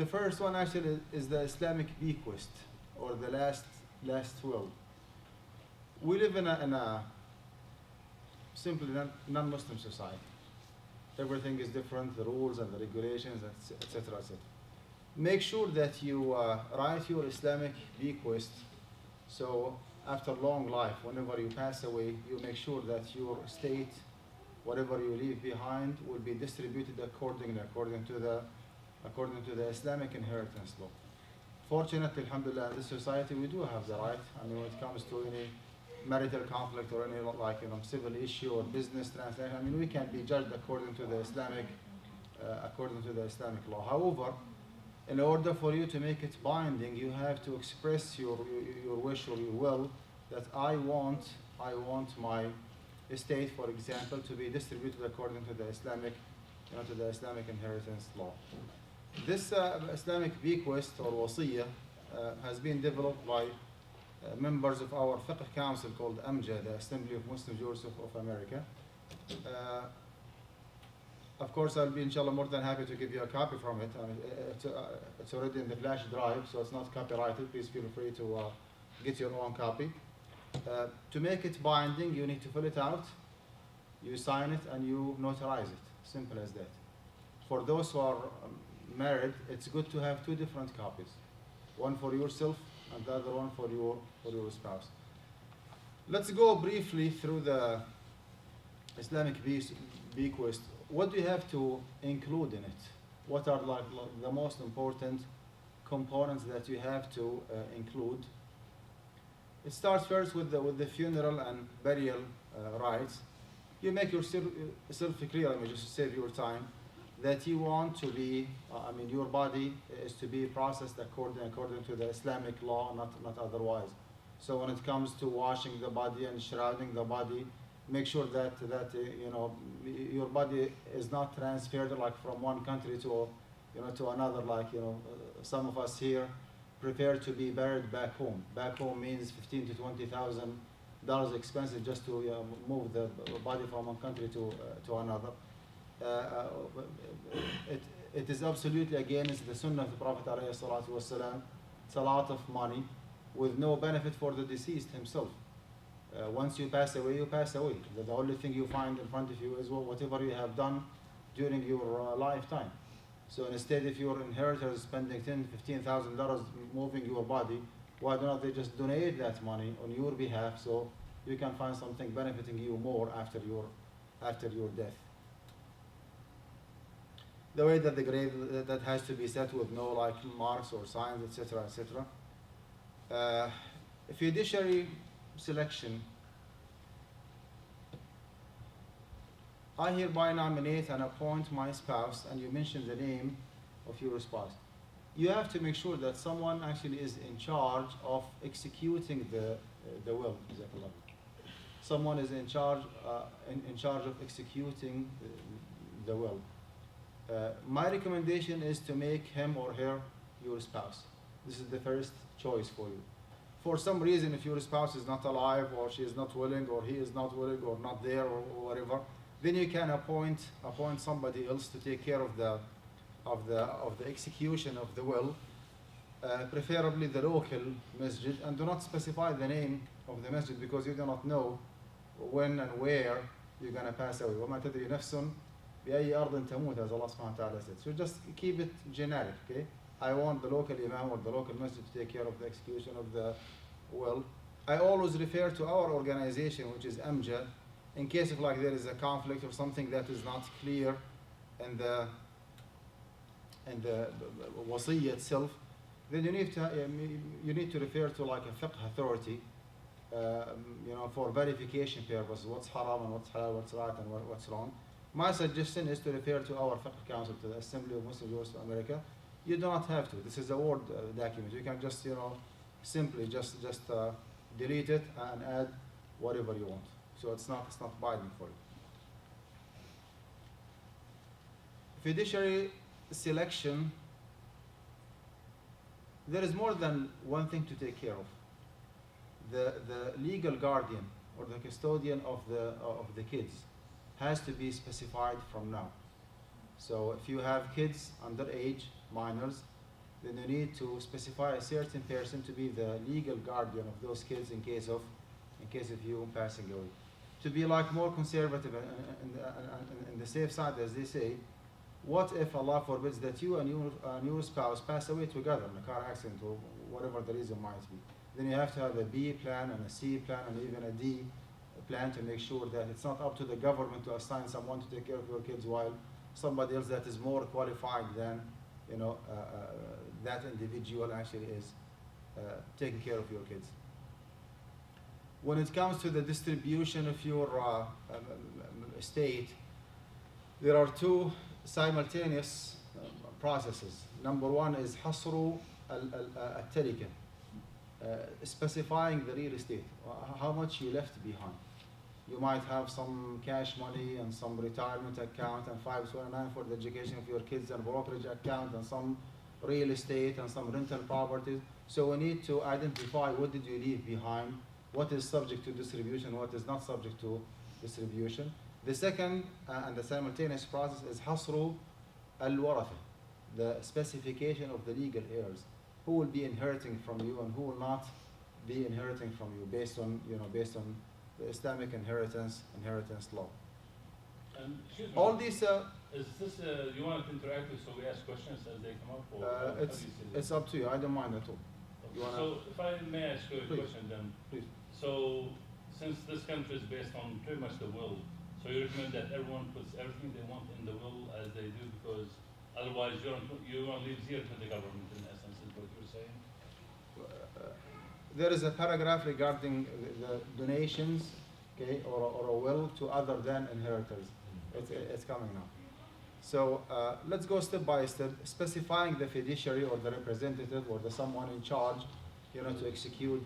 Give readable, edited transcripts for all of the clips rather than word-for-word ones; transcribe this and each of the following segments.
The first one actually is the Islamic bequest, or the last will. We live in a simply non-Muslim society. Everything is different, the rules and the regulations, etc., etc. Make sure that you write your Islamic bequest, so after long life, whenever you pass away, you make sure that your estate, whatever you leave behind, will be distributed accordingly, according to the Islamic inheritance law. Fortunately, alhamdulillah, in this society we do have the right. I mean, when it comes to any marital conflict or any civil issue or business transaction, I mean, we can be judged according to the Islamic law. However, in order for you to make it binding, you have to express your wish or your will that I want my estate, for example, to be distributed according to the Islamic inheritance law. This Islamic bequest or wasiyah has been developed by members of our fiqh council called AMJA, the Assembly of Muslim Jurists of America. Of course, I'll be inshallah more than happy to give you a copy from it. It's already in the flash drive, so it's not copyrighted. Please feel free to get your own copy. To make it binding, you need to fill it out, you sign it, and you notarize it. Simple as that. For those who are married, it's good to have two different copies. One for yourself and the other one for your spouse. Let's go briefly through the Islamic bequest. What do you have to include in it? What are the most important components that you have to include? It starts first with the funeral and burial rites. You make yourself clear, just to save your time, that you want to be, your body is to be processed according to the Islamic law, not otherwise. So when it comes to washing the body and shrouding the body, make sure that your body is not transferred from one country to another. Some of us here prefer to be buried back home. Back home means $15,000 to $20,000 expensive just to move the body from one country to another. It is absolutely against the Sunnah of the Prophet ﷺ. It's a lot of money with no benefit for the deceased himself. Once you pass away, you pass away. The only thing you find in front of you is whatever you have done during your lifetime. So instead, if your inheritor is spending $10,000 to $15,000 moving your body, why don't they just donate that money on your behalf so you can find something benefiting you more after your death? The way that the grave that has to be set with no marks or signs, etc., etc. Fiduciary selection. I hereby nominate and appoint my spouse, and you mention the name of your spouse. You have to make sure that someone actually is in charge of executing the will. Someone is in charge of executing the will. My recommendation is to make him or her your spouse. This is the first choice for you. For some reason, if your spouse is not alive, or she is not willing, or he is not willing, or not there, or whatever, then you can appoint somebody else to take care of the execution of the will, preferably the local masjid, and do not specify the name of the masjid because you do not know when and where you're going to pass away. وَمَا تَدْرِي نَفْسٌ بِأَيِّ أَرْضٍ تَمُوتُ, as Allah subhanahu wa ta'ala said. So just keep it generic, okay? I want the local imam or the local masjid to take care of the execution of the will. I always refer to our organization, which is AMJA, in case of there is a conflict or something that is not clear in the wasiyya itself, then you need to refer to a fiqh authority, for verification purposes, what's haram and what's halal, what's right and what's wrong. My suggestion is to refer to our fiqh council, to the Assembly of Muslim Jurists of America. You do not have to. This is a Word document. You can just, simply just delete it and add whatever you want. So it's not binding for you. Fiduciary selection. There is more than one thing to take care of. The legal guardian or the custodian of the kids has to be specified from now. So if you have kids underage, minors, then you need to specify a certain person to be the legal guardian of those kids in case of you passing away. To be like more conservative and the safe side, as they say, what if Allah forbids that you and your spouse pass away together in a car accident or whatever the reason might be? Then you have to have a B plan and a C plan and even a D plan to make sure that it's not up to the government to assign someone to take care of your kids while somebody else that is more qualified than that individual actually is taking care of your kids. When it comes to the distribution of your estate, there are two simultaneous processes. Number one is hasru al-tarika, specifying the real estate, how much you left behind. You might have some cash money and some retirement account and 529 for the education of your kids and brokerage account and some real estate and some rental properties. So we need to identify what did you leave behind, what is subject to distribution, what is not subject to distribution. The second and the simultaneous process is hasru al-waratha, the specification of the legal heirs, who will be inheriting from you and who will not be inheriting from you based on the Islamic inheritance law. All these. Is this you want it interactive, so we ask questions as they come up, or it's up to you. I don't mind at all. So if I may ask you a question, then. Please. So since this country is based on pretty much the will, so you recommend that everyone puts everything they want in the will as they do, because otherwise you won't leave zero to the government, in essence, is what you're saying? There is a paragraph regarding the donations, okay, or a will to other than inheritors. It's coming now. So let's go step by step, specifying the fiduciary or the representative or the someone in charge, to execute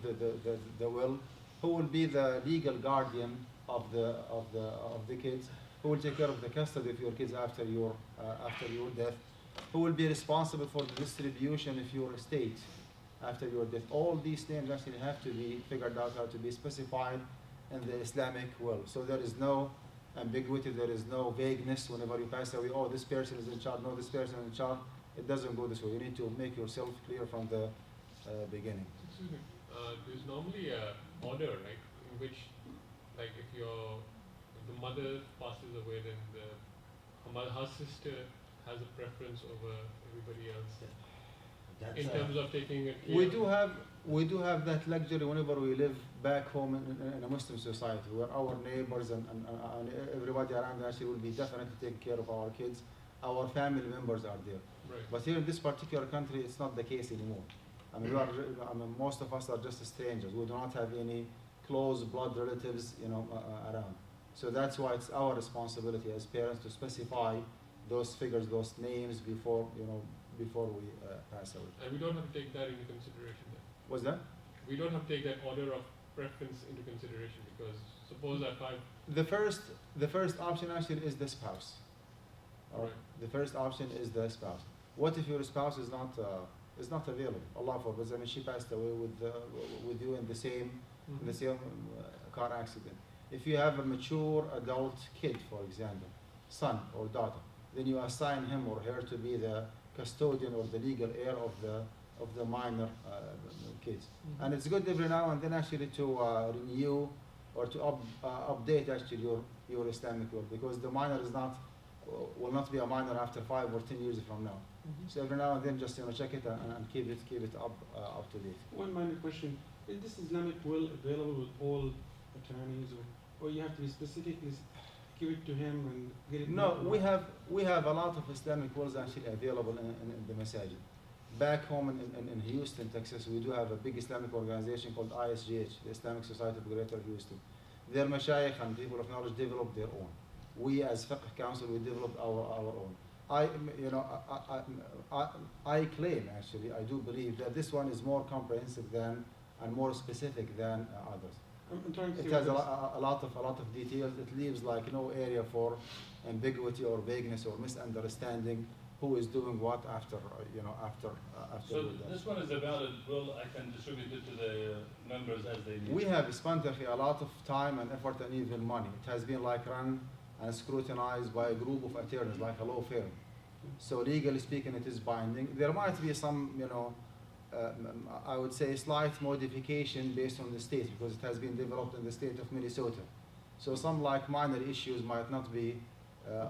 the will, who will be the legal guardian of the kids, who will take care of the custody of your kids after your death, who will be responsible for the distribution of your estate after your death. All these names actually have to be figured out, how to be specified in the Islamic will. So there is no ambiguity, there is no vagueness whenever you pass away, oh, this person is in charge, no, this person is in charge. It doesn't go this way. You need to make yourself clear from the beginning. Excuse me. There's normally a order, right, in which, like, if the mother passes away, then her sister has a preference over everybody else. In terms of taking it. We do have that luxury whenever we live back home in a Muslim society, where our neighbors and everybody around actually will be definitely taking care of our kids. Our family members are there. Right. But here in this particular country, it's not the case anymore. I mean, most of us are just strangers. We do not have any close blood relatives, around. So that's why it's our responsibility as parents to specify those figures, those names before we pass away. And we don't have to take that into consideration then. What's that? We don't have to take that order of preference into consideration, because suppose that The first option actually is the spouse. Right. The first option is the spouse. What if your spouse is not available? Allah forbid. I mean, she passed away with you in the same car accident. If you have a mature adult kid, for example, son or daughter, then you assign him or her to be the custodian or the legal heir of the minor kids. And it's good every now and then actually to renew or to update actually your Islamic will, because the minor will not be a minor after 5 or 10 years from now. So every now and then just check it and keep it up to date. One minor question: is this Islamic will available with all attorneys, or you have to be specifically give it to him and get it? No, we have a lot of Islamic wills actually available in the masajid. Back home in Houston, Texas, we do have a big Islamic organization called ISGH, the Islamic Society of Greater Houston. Their mashayikh and people of knowledge develop their own. We as Fiqh Council, we developed our own. I claim, actually, I do believe that this one is more comprehensive and more specific than others. I'm trying to it has a lot of details. It leaves like no area for ambiguity or vagueness or misunderstanding. Who is doing what after So this one is a valid will. I can distribute it to the members as they need. We have spent a lot of time and effort and even money. It has been like run and scrutinized by a group of attorneys, like a law firm. So legally speaking, it is binding. There might be some, I would say slight modification based on the state because it has been developed in the state of Minnesota. So some like minor issues might not be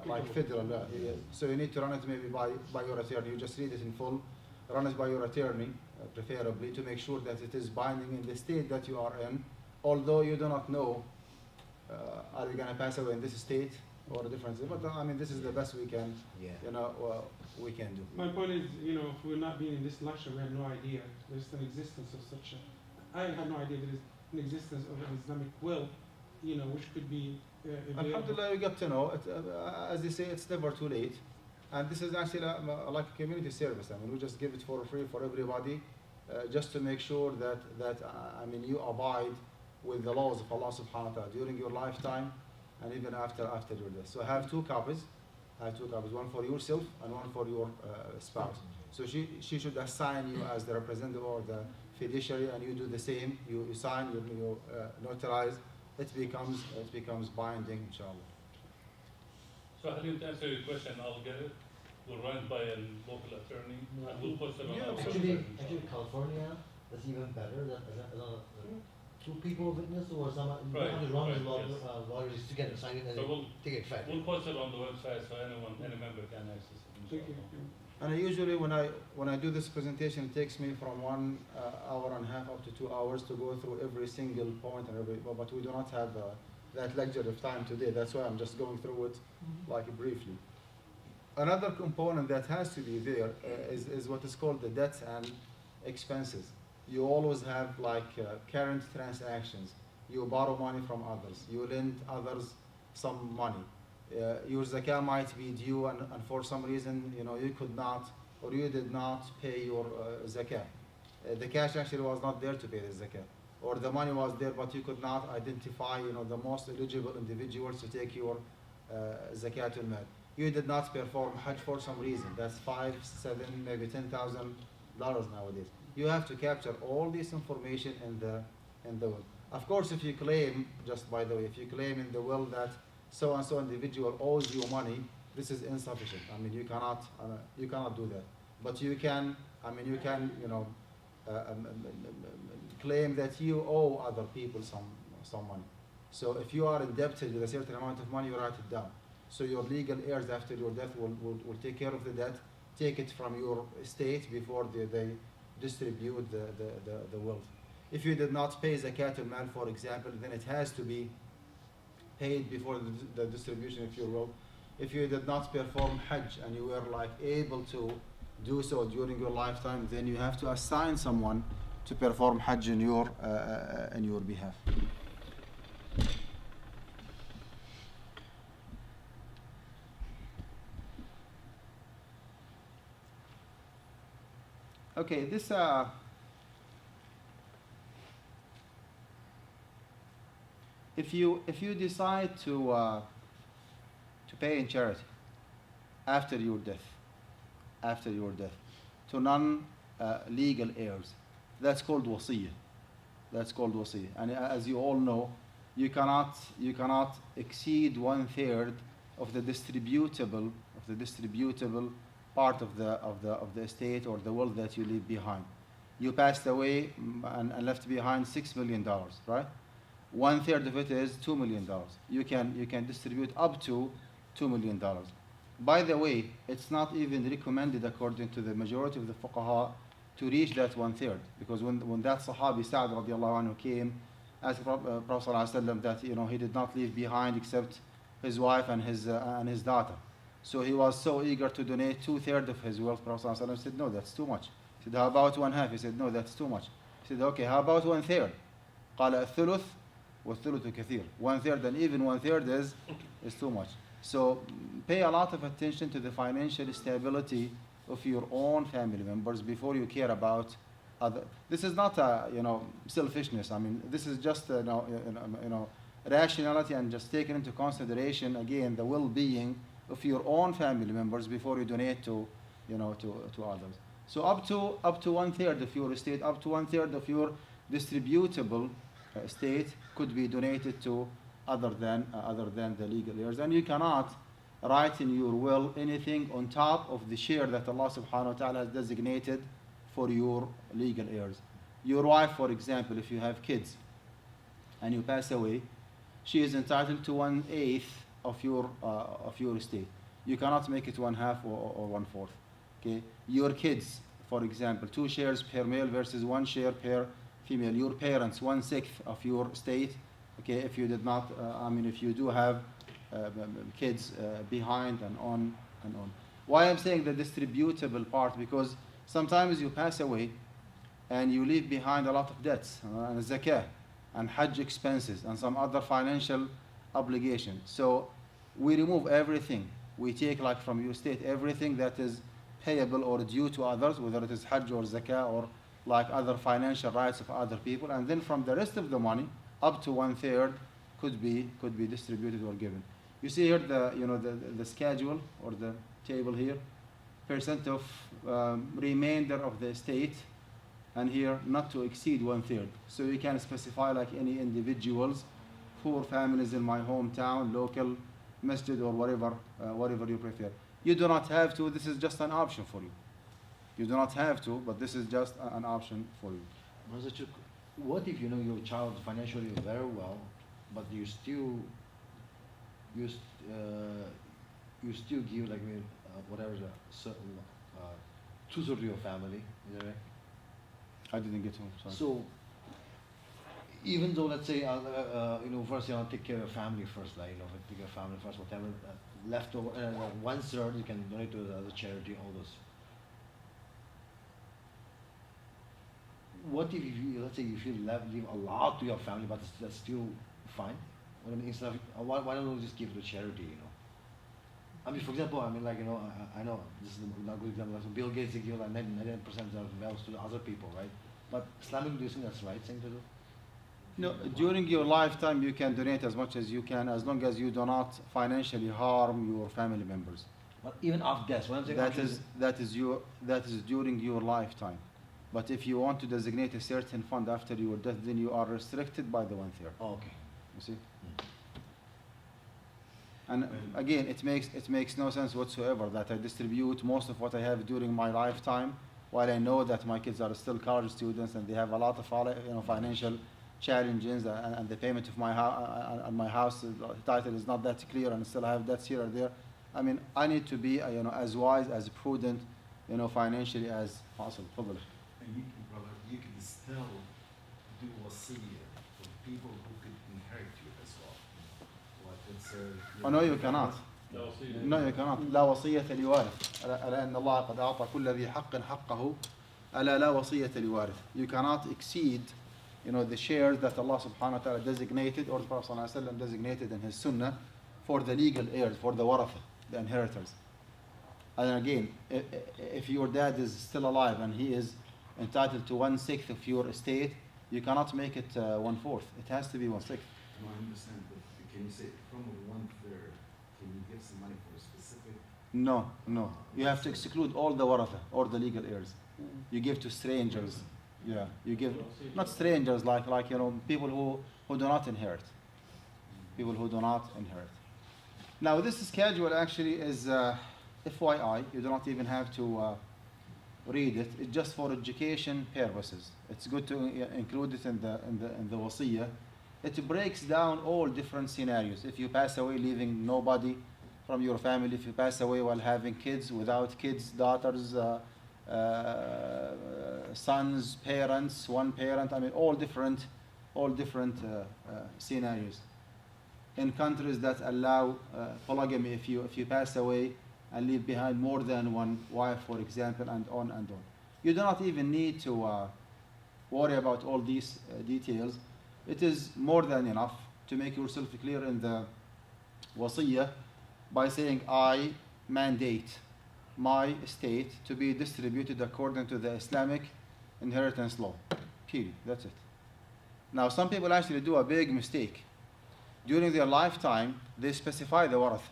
like federal. So you need to run it maybe by your attorney. You just read it in full, run it by your attorney, preferably, to make sure that it is binding in the state that you are in. Although you do not know, are you going to pass away in this state or a different state? But I mean, this is the best we can, we can do. My point is, if we're not being in this lecture, we have no idea there's an existence of such a. I had no idea there is an existence of an Islamic will, which could be. Alhamdulillah, we got to know. As they say, it's never too late. And this is actually like a community service. I mean, we just give it for free for everybody, just to make sure that you abide with the laws of Allah subhanahu wa ta'ala during your lifetime and even after your death. So I have two copies. One for yourself and one for your spouse. So she should assign you as the representative or the fiduciary, and you do the same. You sign, you notarize. It becomes binding, inshallah. So Halim, to answer your question, I'll get it. We'll run it by a local attorney, and we'll post it on our website. Actually, California, that's even better. Two people witness or some Right, as long as yes. lawyers together sign it and So we'll take it fact. We'll post it on the website so any member can access it. Thank you. inshallah. And usually when I do this presentation, it takes me from 1 hour and a half up to 2 hours to go through every single point but we do not have that luxury of time today. That's why I'm just going through it like briefly. Another component that has to be there is what is called the debts and expenses. You always have like current transactions. You borrow money from others. You lend others some money. Your zakah might be due, and for some reason, you could not or you did not pay your zakah. The cash actually was not there to pay the zakah, or the money was there, but you could not identify, the most eligible individuals to take your zakat al-mal. You did not perform Hajj for some reason. That's $5, $7, maybe $10,000 nowadays. You have to capture all this information in the will. Of course, if you claim, just by the way, if you claim in the will that so and so individual owes you money, this is insufficient. You cannot do that. But you can, claim that you owe other people some money. So if you are indebted with a certain amount of money, you write it down. So your legal heirs after your death will take care of the debt, take it from your estate before they distribute the wealth. If you did not pay zakat al-mal, for example, then it has to be paid before the distribution of your wealth. If you did not perform Hajj and you were able to do so during your lifetime, then you have to assign someone to perform Hajj in your behalf. Okay, this if you decide to pay in charity after your death to non-legal heirs, that's called wasiyah. And as you all know, you cannot exceed 1/3 of the distributable part of the estate or the wealth that you leave behind. You passed away and left behind $6 million, right? 1/3 of it is $2 million. You can distribute up to $2 million. By the way, it's not even recommended according to the majority of the fuqaha to reach that 1/3, because when that Sahabi Sa'd radiallahu anhu came, asked Prophet ﷺ that he did not leave behind except his wife and his daughter. So he was so eager to donate 2/3 of his wealth. Prophet ﷺ said, no, that's too much. He said, how about 1/2? He said, no, that's too much. He said, okay, how about 1/3? قال الثلث والثلث كثير. 1/3 and even 1/3 is too much. So pay a lot of attention to the financial stability of your own family members before you care about other. This is not selfishness. This is just rationality and just taking into consideration again the well-being of your own family members before you donate to others. So up to 1/3 of your estate, up to 1/3 of your distributable estate could be donated to other than the legal heirs, and you cannot write in your will anything on top of the share that Allah subhanahu wa ta'ala has designated for your legal heirs. Your wife, for example, if you have kids and you pass away, she is entitled to 1/8 of your estate. You cannot make it 1/2 or 1/4. Okay? Your kids, for example, 2 shares per male versus 1 share per female. Your parents, 1/6 of your estate. Okay, if you did not, if you do have kids behind and on and on. Why I'm saying the distributable part? Because sometimes you pass away and you leave behind a lot of debts and zakah and hajj expenses and some other financial obligation. So we remove everything. We take like from your estate everything that is payable or due to others, whether it is hajj or zakah or like other financial rights of other people, and then from the rest of the money, up to 1/3 could be distributed or given. You see here the schedule or the table here, percent of remainder of the estate, and here not to exceed 1/3. So you can specify like any individuals, poor families in my hometown, local masjid or whatever you prefer. You do not have to. This is just an option for you. You do not have to, but this is just an option for you. What if your child financially very well, but you still give like whatever the certain two-thirds of your family, is that right? I didn't get home. Sorry. So even though let's say first you want to take care of family first, like take care of family first, whatever left over 1/3 you can donate to the other charity, all those. What if let's say if you leave a lot to your family, but that's still fine? What I mean, instead of why don't we just give it to charity? I mean, for example, I know this is not a good example. So Bill Gates give like 99% of wealth to other people, right? But Islamic, do you think that's the right thing to do? No, during your lifetime you can donate as much as you can, as long as you do not financially harm your family members. But even after death, what I'm saying that is during your lifetime. But if you want to designate a certain fund after your death, then you are restricted by the 1/3. Oh, okay. You see? And again, it makes no sense whatsoever that I distribute most of what I have during my lifetime, while I know that my kids are still college students and they have a lot of financial challenges, and the payment of my house title is not that clear, and still I have debts here or there. I mean, I need to be as wise, as prudent, financially as possible. Probably. And you can still do wasiyah for people who could inherit you as well. Oh, no, you cannot. No, you cannot. لا وصية لوارث. ألا إن الله قد أعطى كل ذي حق حقه. ألا لا وصية لوارث. You cannot exceed, the shares that Allah subhanahu wa ta'ala designated, or the Prophet sallallahu alaihi wasallam designated in his sunnah for the legal heirs, for the waratha, the inheritors. And again, if your dad is still alive and he is entitled to 1/6 of your estate, you cannot make it 1/4. It has to be 1/6. No, I understand, but can you say from 1/3, can you give some money for a specific? No. You have to exclude all the waratha, or the legal heirs. You give to strangers. Yeah, you give, not strangers, like people who do not inherit. People who do not inherit. Now this schedule actually is FYI. You do not even have to read it. It's just for education purposes. It's good to include it in the wasiyah. It breaks down all different scenarios. If you pass away leaving nobody from your family, if you pass away while having kids, without kids, daughters, sons, parents, one parent, all different scenarios. In countries that allow polygamy, if you pass away and leave behind more than one wife, for example, and on and on. You do not even need to worry about all these details. It is more than enough to make yourself clear in the wasiyah by saying, I mandate my estate to be distributed according to the Islamic inheritance law. Period. That's it. Now, some people actually do a big mistake. During their lifetime, they specify the warath.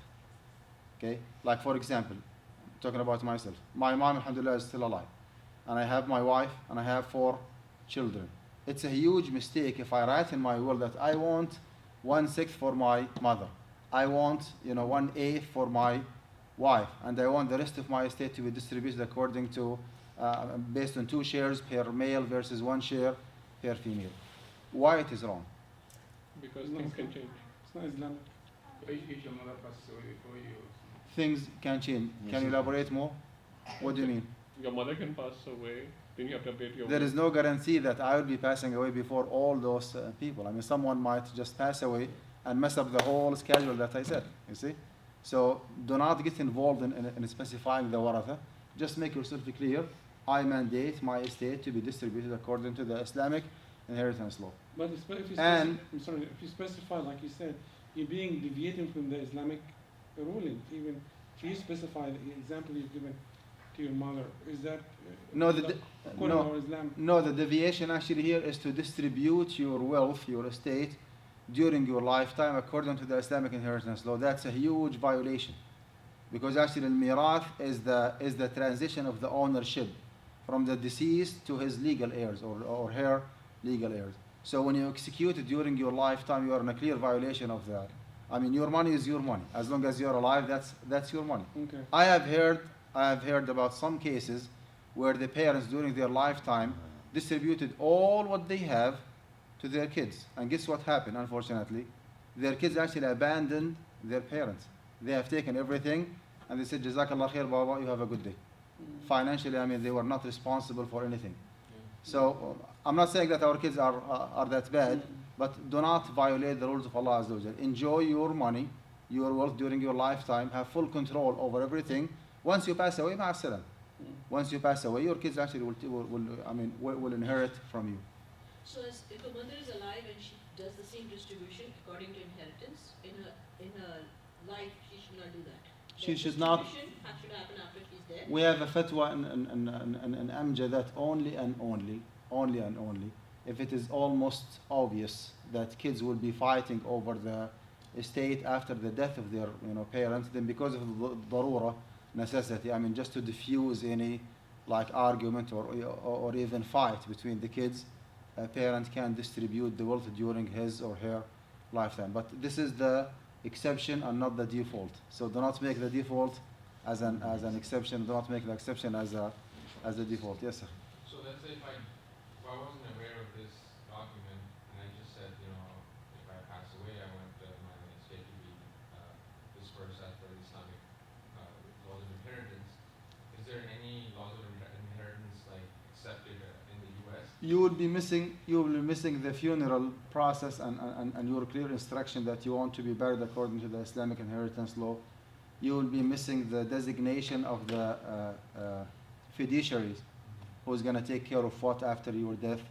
Okay? Like, for example, talking about myself. My mom, alhamdulillah, is still alive. And I have my wife, and I have 4 children. It's a huge mistake if I write in my will that I want 1/6 for my mother. I want, 1/8 for my wife, and I want the rest of my estate to be distributed according to, based on 2 shares per male versus 1 share per female. Why it is wrong? Because No, things it's can not. change. It's not Islamic. If your mother passes away before you, Things can change. Yes, Can you yes. elaborate more? What do you mean? Your mother can pass away, then you have to update your There will. is no guarantee that I will be passing away before all those people. I mean, someone might just pass away and mess up the whole schedule that I said, you see? So do not get involved in specifying the waratha. Just make yourself clear. I mandate my estate to be distributed according to the Islamic inheritance law. But if you And- I'm sorry, if you specify, like you said, you're being deviating from the Islamic ruling. Even if you specify the example you've given to your mother, is that No, according to our Islam? No, the deviation actually here is to distribute your wealth, your estate, during your lifetime according to the Islamic inheritance law. That's a huge violation. Because actually al-mirath is the transition of the ownership from the deceased to his legal heirs or her legal heirs. So when you execute it during your lifetime, you are in a clear violation of that. I mean, your money is your money. As long as you're alive, that's your money. Okay. I have heard about some cases where the parents during their lifetime distributed all what they have to their kids. And guess what happened, unfortunately? Their kids actually abandoned their parents. They have taken everything and they said, Jazakallah khair, Baba, you have a good day. Financially, I mean, they were not responsible for anything. So I'm not saying that our kids are that bad, but do not violate the rules of Allah Azza wa Jal. Enjoy your money, your wealth during your lifetime. Have full control over everything. Once you pass away, ma'asalam. Once you pass away, your kids actually will inherit from you. So if a mother is alive and she does the same distribution according to inheritance, in her life she should not do that. She That should not. distribution should happen after she's dead. We have a fatwa in Amjad that only, if it is almost obvious that kids will be fighting over the estate after the death of their parents, then because of the darura, necessity, I mean, just to diffuse any argument or even fight between the kids, a parent can distribute the wealth during his or her lifetime. But this is the exception and not the default. So do not make the default as an exception. Do not make the exception as the default. Yes, sir. So let's say if I wasn't aware of this document and I just said, if I pass away, I want my estate to be dispersed as per the Islamic laws of inheritance. Is there any laws of inheritance accepted in the U.S.? You will be missing the funeral process and your clear instruction that you want to be buried according to the Islamic inheritance law. You will be missing the designation of the fiduciaries who's going to take care of what after your death.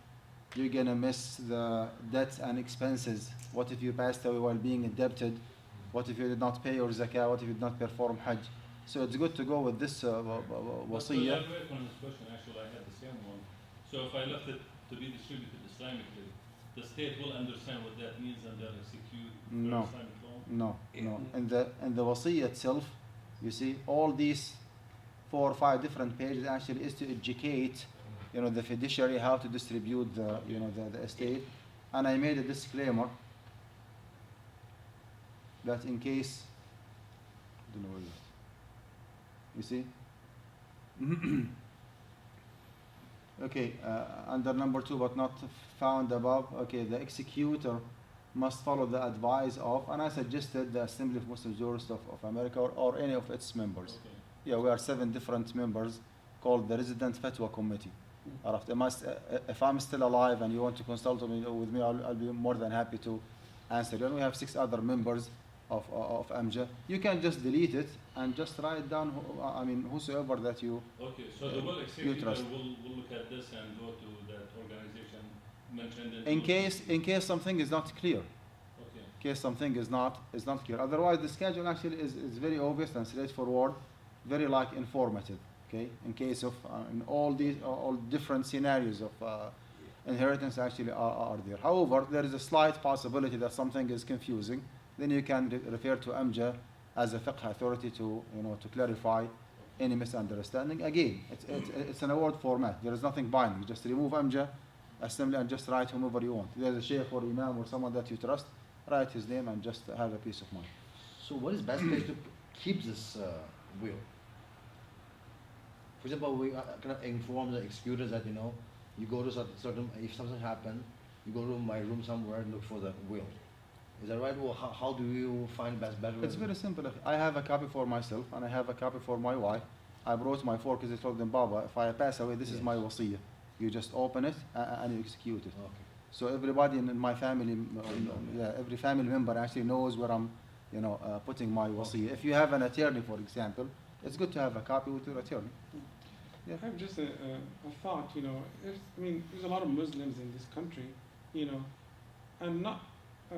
You're going to miss the debts and expenses. What if you passed away while being indebted? What if you did not pay your zakah? What if you did not perform hajj? So it's good to go with this But to wasiyah. elaborate on this question, actually, I had the same one. So if I left it to be distributed Islamically, the state will understand what that means and they'll execute No. Islamic law? No. In the wasiyah itself, you see, all these 4 or 5 different pages actually is to educate, the fiduciary how to distribute the estate. And I made a disclaimer that in case, I don't know where it is. You see? Okay, under number 2, but not found above. Okay, the executor must follow the advice of, and I suggested the Assembly of Muslim Jurists of America or any of its members. Okay. Yeah, we are 7 different members called the Resident Fatwa Committee. If I'm still alive and you want to consult with me, I'll be more than happy to answer you. And we have 6 other members of AMJA. You can just delete it and just write down, whosoever that you. Okay, so the will executor trust. will look at this and go to that organization mentioned In case something is not clear. Okay. In case something is not clear. Otherwise, the schedule actually is very obvious and straightforward, very informative. Okay, in case of in all different scenarios of inheritance actually are there. However, there is a slight possibility that something is confusing. Then you can refer to AMJA as a fiqh authority to clarify any misunderstanding. Again, it's an award format. There is nothing binding. You just remove AMJA assembly and just write whomever you want. There's a sheikh or imam or someone that you trust. Write his name and just have a peace of mind. So what is best place to keep this will? For example, we kind of inform the executors that, you know, you go to certain, if something happens, you go to my room somewhere and look for the will. Is that right? Well, how do you find better? It's very simple. I have a copy for myself and I have a copy for my wife. I brought my 4 kids. I told them, Baba, if I pass away, this is my wasiyah. You just open it and you execute it. Okay. So everybody in my family, every family member actually knows where I'm, putting my wasiyah. If you have an attorney, for example, it's good to have a copy with your attorney. Yeah. I have just a thought, there's a lot of Muslims in this country, and not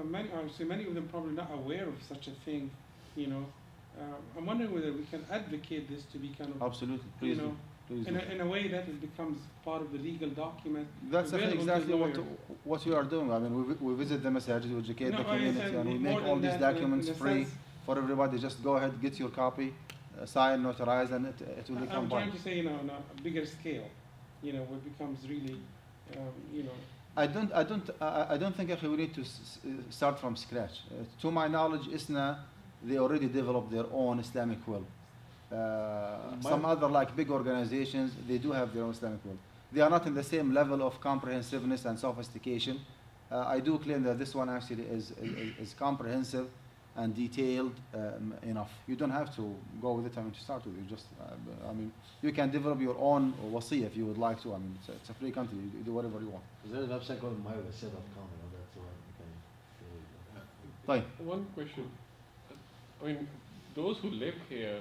many, I would say many of them probably not aware of such a thing, I'm wondering whether we can advocate this to be kind of, Absolutely, please. Please in a way that it becomes part of the legal document. That's available to exactly lawyers. what we are doing. I mean, we visit the masajid, we educate No, the I community, understand. and we More make all than these that, documents in a free sense- for everybody. Just go ahead, get your copy, sign, notarize, and it will become I'm trying binding. to say, on a bigger scale, where it becomes really, I don't think we need to start from scratch. To my knowledge, ISNA, they already developed their own Islamic will. Some other big organizations, they do have their own Islamic will. They are not in the same level of comprehensiveness and sophistication. I do claim that this one actually is comprehensive and detailed enough. You don't have to go with it to start with. You just, you can develop your own wasiyah if you would like to. It's a free country. You do whatever you want. There's a website called mywasiyah.com, that's where you can. Fine. One question. Those who live here,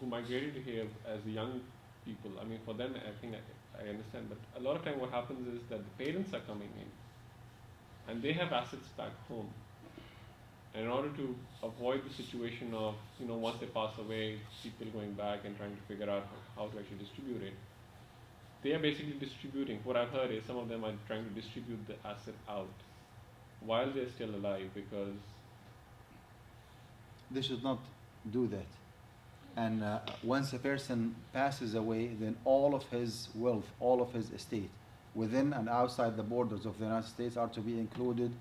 who migrated here as young people, for them, I think I understand, but a lot of time what happens is that the parents are coming in and they have assets back home. And in order to avoid the situation of, once they pass away, people going back and trying to figure out how to actually distribute it, they are basically distributing. What I've heard is some of them are trying to distribute the asset out while they're still alive, because They should not do that. And once a person passes away, then all of his wealth, all of his estate, within and outside the borders of the United States, are to be included,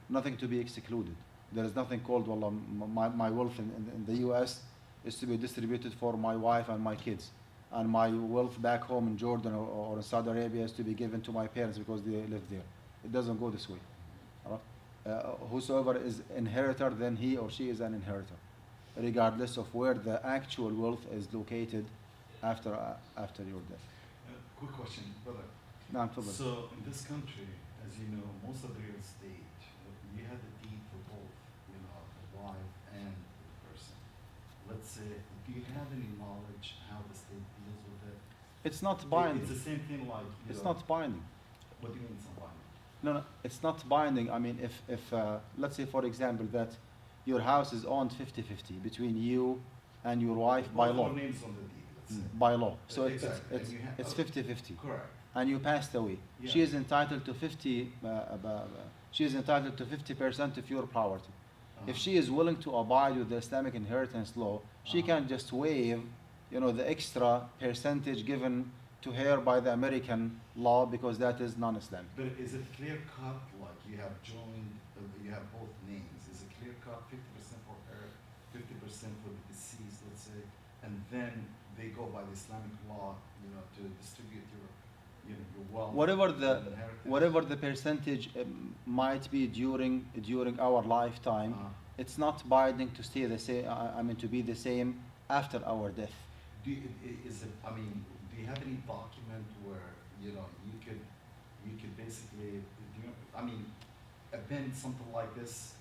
nothing to be excluded. There is nothing called, well, my wealth in the US is to be distributed for my wife and my kids. And my wealth back home in Jordan or in Saudi Arabia is to be given to my parents because they live there. It doesn't go this way. All right? Whosoever is inheritor, then he or she is an inheritor, regardless of where the actual wealth is located after your death. Quick question, brother. No, problem. So in this country, as you know, most of the real estate, you have the deed for both, the wife and the person. Let's say, do you have any knowledge how the state deals with it? It's not binding. It's the same thing like. It's not binding. What do you mean it's not binding? No, it's not binding. If let's say, for example, that your house is owned 50-50 between you and your wife by Both law. our names on the deed, let's say. By law. So Exactly. And you have- it's 50-50. Correct. And you passed away. Yeah. She is entitled to 50. She is entitled to 50% of your property. If she is willing to abide with the Islamic inheritance law, she can just waive, the extra percentage given to her by the American law because that is non-Islamic. But is it clear cut, like you have joined, you have both names? Is it clear cut, 50% for her, 50% for the deceased, let's say, and then they go by the Islamic law, to distribute your wealth? Whatever the percentage might be during our lifetime, it's not binding to stay the same. To be the same after our death. Do you have any document where you could basically append something like this,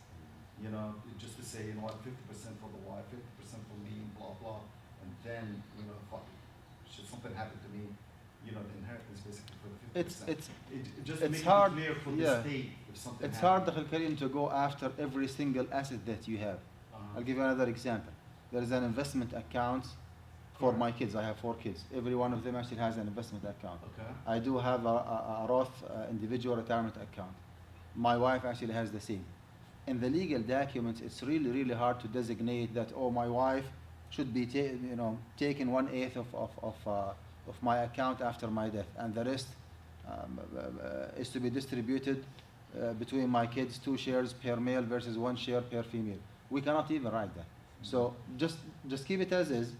just to say 50% for the wife, 50% for me, blah blah, and then should something happen to me, the inheritance basically for the 50%. Just it's make hard, it clear for the state if something It's happens. hard, Karim, to go after every single asset that you have. I'll give you another example. There is an investment account for my kids. I have 4 kids. Every one of them actually has an investment account. Okay. I do have a Roth individual retirement account. My wife actually has the same. In the legal documents, it's really, really hard to designate that, my wife should be taking 1/8 of my account after my death, and the rest is to be distributed between my kids, 2 shares per male versus 1 share per female. We cannot even write that. So just keep it as is,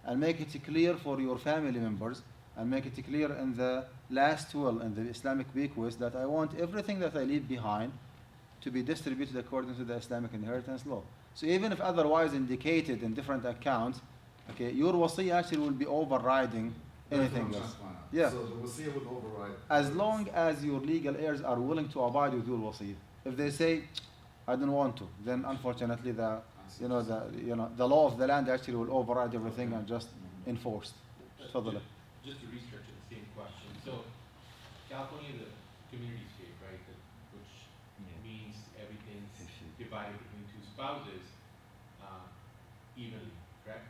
and make it clear for your family members, and make it clear in the last will in the Islamic bequest that I want everything that I leave behind to be distributed according to the Islamic inheritance law. So even if otherwise indicated in different accounts, okay, your wasiyyah actually will be overriding anything else. Yeah. So the wasiyyah will override. As long as your legal heirs are willing to abide with your wasiyyah. If they say, I don't want to, then unfortunately the law of the land actually will override everything and just enforced. Tafadhali. Just to restructure the same question. So California is a community state, right? Which means everything's divided between two spouses evenly, correct?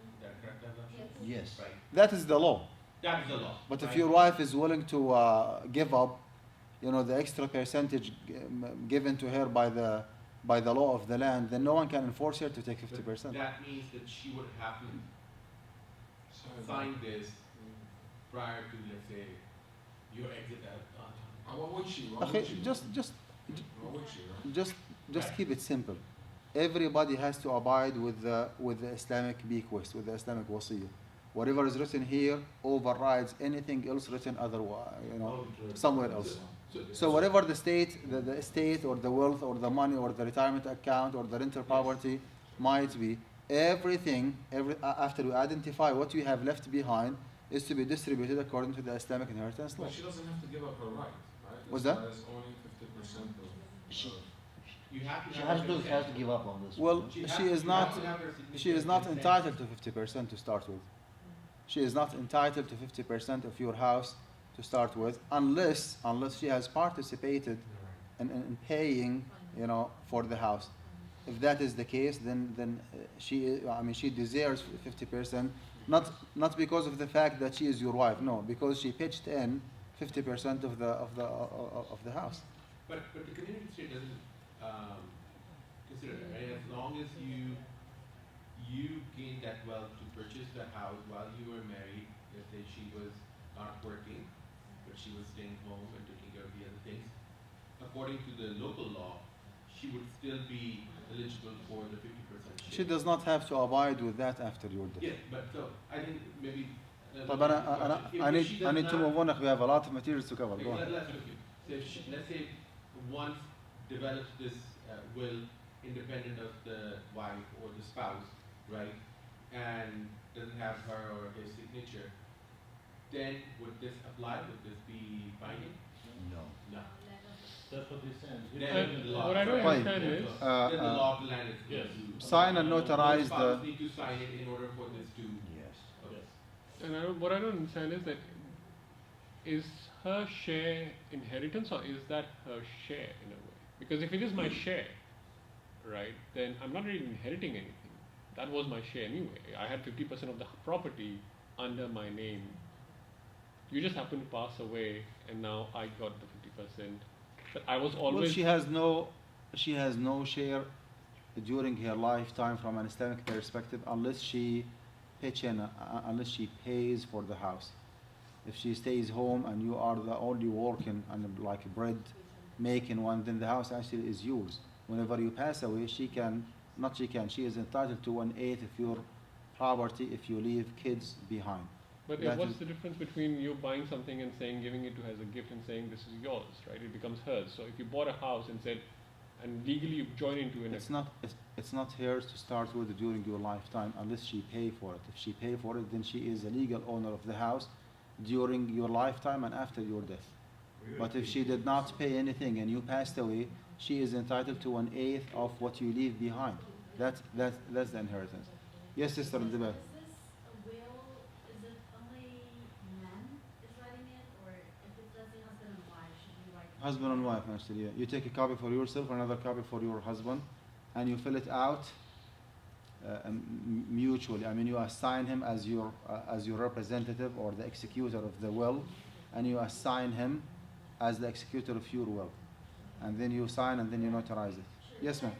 Is that correct, assumption? Yes. Right. That is the law. That is the law. But if right? your wife is willing to give up, the extra percentage given to her by the law of the land, then no one can enforce her to take 50%. That means that she would have to sign this prior to, let's say, your exit out. What would she? Okay, just What would she? just keep it simple. Everybody has to abide with the Islamic bequest, with the Islamic wasiyyah. Whatever is written here overrides anything else written otherwise, somewhere else. So whatever the estate or the wealth or the money or the retirement account or the rental property might be, everything after you identify what you have left behind is to be distributed according to the Islamic inheritance law. But she doesn't have to give up her right, right? What's that? As owning 50% of. You have to She have has her to consent. give up on this. Well, You she have is to not have her she is significant not consent. entitled to 50% to start with. She is not entitled to 50% of your house to start with, unless she has participated in paying, for the house. If that is the case, then she deserves 50%, not because of the fact that she is your wife, no, because she pitched in 50% of the house. But the community state doesn't consider that, right? As long as you gain that wealth to purchase the house while you were married, let's say she was not working, but she was staying home and taking care of the other things, according to the local law, she would still be eligible for the 50% share. She does not have to abide with that after your death. Yes, but so I think maybe. طب I need to move on. We have a lot of materials to cover. Go on. Let's say one develops this will independent of the wife or the spouse, right, and doesn't have her or his signature, then would this apply? Would this be binding? No. No. That's what he's saying. Then the law. What I don't Fine. understand is, Then the law of the land is. Yes. Sign and notarize Both spouses need to sign it in order for this to. Yes. Okay. Yes. what I don't understand is that is her share inheritance or is that her share in a way? Because if it is my share, right, then I'm not really inheriting anything. That was my share anyway. I had 50% of the property under my name. You just happened to pass away, and now I got the 50%. But I was always. Well, she has no share during her lifetime from an Islamic perspective unless she unless she pays for the house. If she stays home and you are the only working and like bread making one, then the house actually is yours. Whenever you pass away, she is entitled to 1/8 of your property if you leave kids behind. But what's the difference between you buying something and saying, giving it to her as a gift and saying this is yours, right? It becomes hers. So if you bought a house and said, and legally you join into an. It's not hers to start with during your lifetime unless she pay for it. If she pay for it, then she is a legal owner of the house during your lifetime and after your death. But if she did not pay anything and you passed away, she is entitled to 1/8 of what you leave behind. That's the inheritance. Yes, Sister Ndibel. Husband and wife, actually. Yeah. You take a copy for yourself, another copy for your husband, and you fill it out mutually. I mean, you assign him as your representative or the executor of the will, and you assign him as the executor of your will, and then you sign and then you notarize it. Yes, ma'am.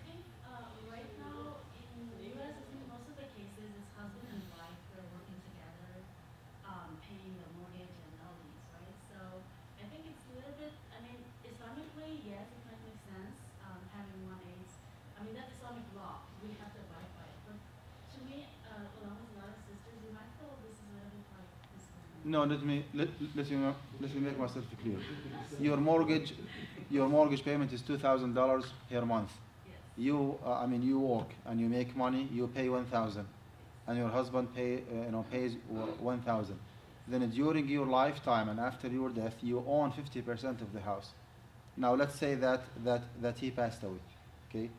Right now in the U.S., I think most of the cases it's husband and wife that are working together, paying the mortgage and all these, right? So I think it's a little bit. I mean, Islamically, yes, it might make sense having 1/8. I mean, that's Islamic law. We have to abide by it. But No, let me make myself clear. Your mortgage payment is $2,000 per month. Yes. You work and you make money. You pay 1,000, and your husband pays 1,000. Then during your lifetime and after your death, you own 50% of the house. Now let's say that he passed away. Okay.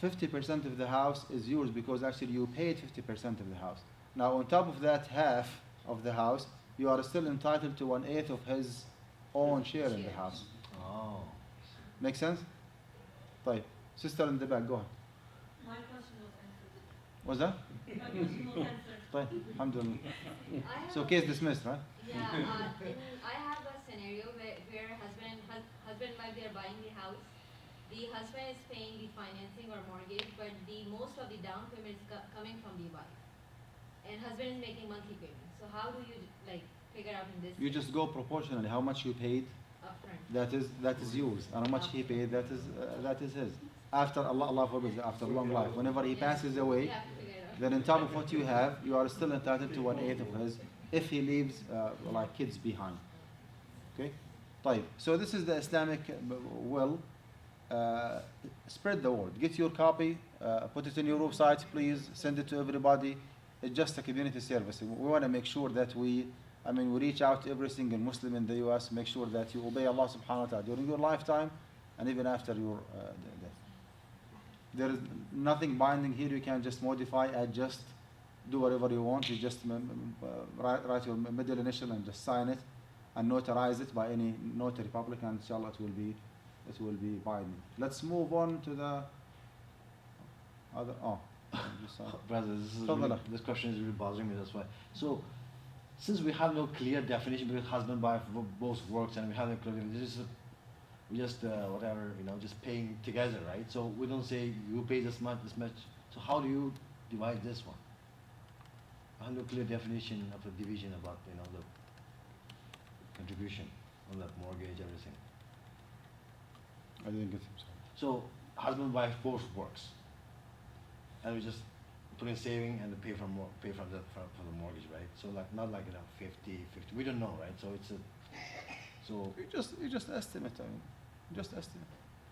50% of the house is yours because actually you paid 50% of the house. Now on top of that half of the house, you are still entitled to 1/8 of his own share in the house. Oh. Make sense? طيب. Sister in the back, go ahead. My question was answered. What's that? My question was answered. طيب. Alhamdulillah. I have So a- case dismissed, right? Yeah, I have a scenario where husband and wife, they are buying the house. The husband is paying the financing or mortgage, but the most of the down payment is coming from the wife, and husband is making monthly payments. So how do you figure out in this? You just go proportionally. How much you paid, Upfront. that is yours, and how much he paid, that is his. After Allah forbid, after long life, whenever he passes away, You have to figure it out. then on top of what you have, you are still entitled to 1/8 of his if he leaves kids behind. Okay? طيب. So this is the Islamic will. Spread the word. Get your copy, put it in your website, please. Send it to everybody. It's just a community service. We want to make sure that we reach out to every single Muslim in the U.S. Make sure that you obey Allah subhanahu wa ta'ala during your lifetime and even after your death. There is nothing binding here. You can just modify, adjust, do whatever you want. You just write your middle initial and just sign it and notarize it by any notary public, and inshallah it will be binding. Let's move on to the other. Brother, this question is really bothering me. That's why. So, since we have no clear definition between husband and wife, both works, and we have no clear definition, we just just paying together, right? So we don't say you pay this much. So how do you divide this one? I have no clear definition of a division about the contribution on that mortgage, everything. I didn't get him. So husband and wife both works, and we just put in saving and pay for the mortgage, right? So not 50. We don't know, right? So it's You just estimate. Just estimate.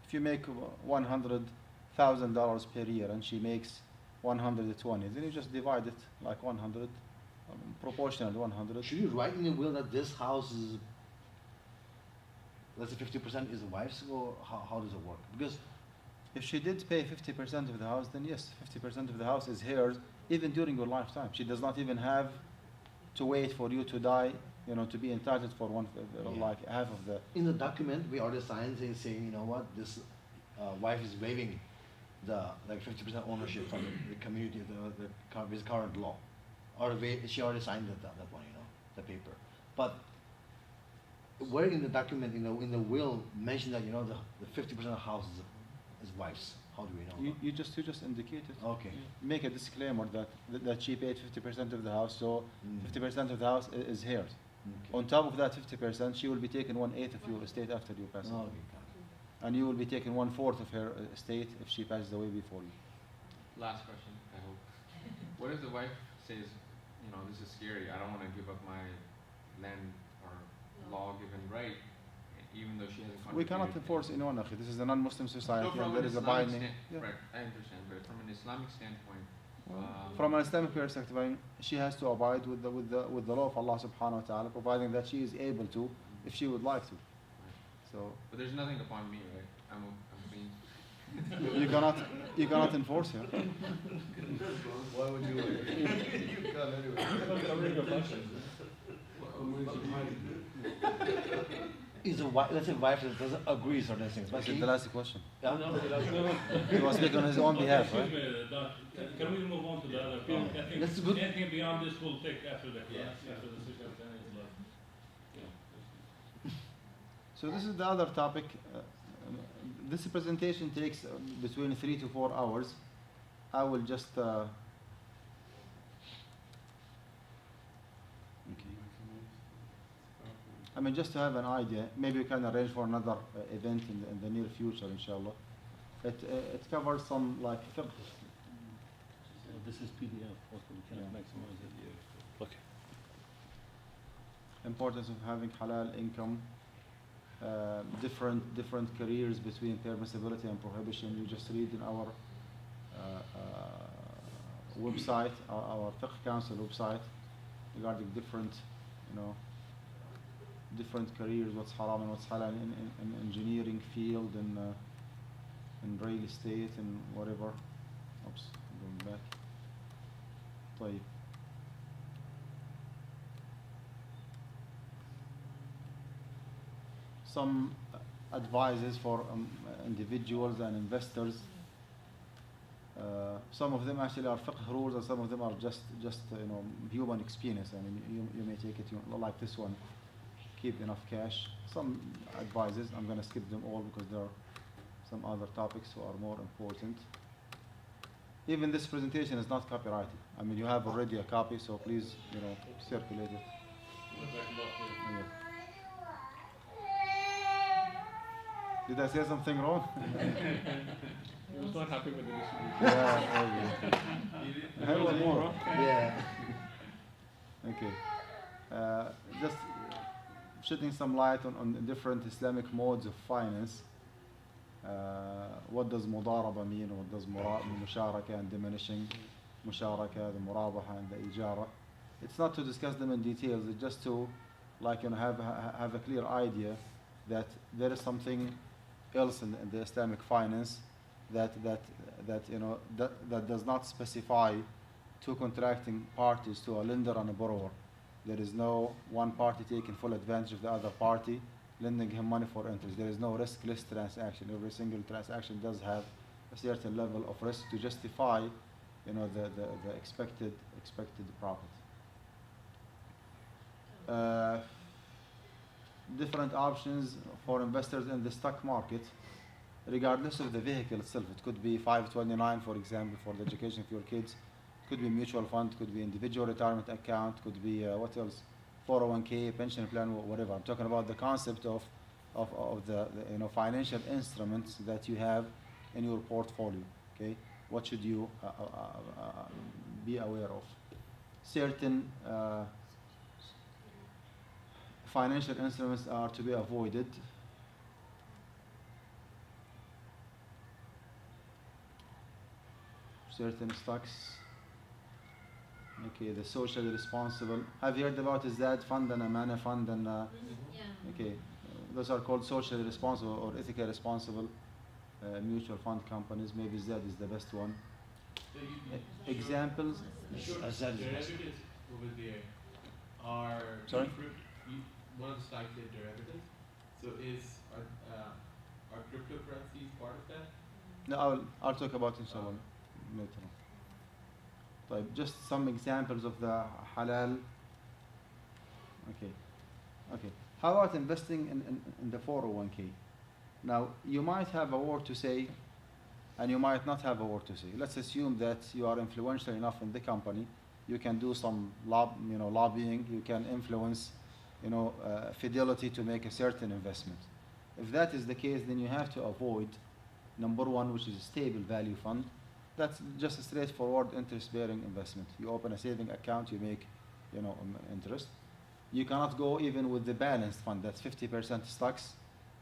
If you make $100,000 per year and she makes 120, then you just divide it like 100, proportional 100. Should you write in the will that this house is, let's say 50% is the wife's, or how does it work? Because if she did pay 50% of the house, then yes, 50% of the house is hers, even during your lifetime. She does not even have to wait for you to die, to be entitled for half of the. In the document, we already signed saying, this wife is waiving the 50% ownership from the community, with current law, or she already signed that one, the paper. But where in the document, in the will, mention that the 50% of the house is wife's? How do we know? You just indicate it. Okay. Make a disclaimer that she paid 50% of the house, so 50% of the house is hers. Okay. On top of that 50%, she will be taking 1/8 of your estate after you pass away. Okay, got it. And you will be taking 1/4 of her estate if she passes away before you. Last question, I hope. What if the wife says, this is scary, I don't want to give up my land or law-given right, even though she hasn't contributed? We cannot enforce anyone. This is a non-Muslim society, No, from and there an is a Islamic binding. Right, I understand, but from an Islamic standpoint, From an Islamic perspective, she has to abide with the law of Allah subhanahu wa ta'ala, providing that she is able to, if she would like to. So but there's nothing upon me, right? I'm clean. you cannot enforce her. Why would you? You can anyway. Is a wife, let's say wife doesn't agree with certain things, but This is the last question. Yeah, no. He was speaking on his own behalf, right? Excuse me, Doc, can we move on to the other topic? I think That's good. anything beyond this we'll take after the class, after the 6 or 10 is left. So this is the other topic. This presentation takes between 3 to 4 hours. I will just just to have an idea, maybe we can arrange for another event in the near future, inshallah. It covers some This is PDF, also we cannot maximize it. Okay. importance of having halal income, different careers between permissibility and prohibition. You just read in our website, our Fiqh Council website, regarding different, different careers, what's haram and what's halal in engineering field and in real estate and whatever. Oops, I'm going back. طيب. Some advices for individuals and investors. Some of them actually are fiqh rules, and some of them are just human experience. I mean, you may take it like this one. Keep enough cash. Some advices, I'm going to skip them all because there are some other topics who are more important. Even this presentation is not copyrighted. I mean, you have already a copy, so please, circulate it. Yeah. Did I say something wrong? He was not happy with the distribution. Yeah, I want more. Huh? Yeah. Okay. Just shedding some light on different Islamic modes of finance. What does mudaraba mean? What does musharaka and diminishing? Musharaka, the murabaha and the ijara. It's not to discuss them in details. It's just to, have a clear idea that there is something else in the Islamic finance that does not specify two contracting parties, to a lender and a borrower. There is no one party taking full advantage of the other party, lending him money for interest. There is no riskless transaction. Every single transaction does have a certain level of risk to justify, the expected profit. Different options for investors in the stock market, regardless of the vehicle itself. It could be 529, for example, for the education of your kids. It could be mutual fund, could be individual retirement account, could be what else? 401k, pension plan, whatever. I'm talking about the concept of the financial instruments that you have in your portfolio. Okay, what should you be aware of? Certain financial instruments are to be avoided. Certain stocks. Okay, the socially responsible. Have you heard about the Zad fund and Amana fund and? Okay, those are called socially responsible or ethically responsible mutual fund companies. Maybe Zad is the best one. So Examples. derivatives over there are Sorry? one of the slides said derivatives. So are cryptocurrencies part of that? No, I'll talk about inshallah later on. Just some examples of the halal. Okay. How about investing in the 401k? Now, you might have a word to say, and you might not have a word to say. Let's assume that you are influential enough in the company. You can do some lobbying. You can influence, Fidelity to make a certain investment. If that is the case, then you have to avoid number one, which is a stable value fund. That's just a straightforward interest-bearing investment. You open a saving account, you make, interest. You cannot go even with the balanced fund. That's 50% stocks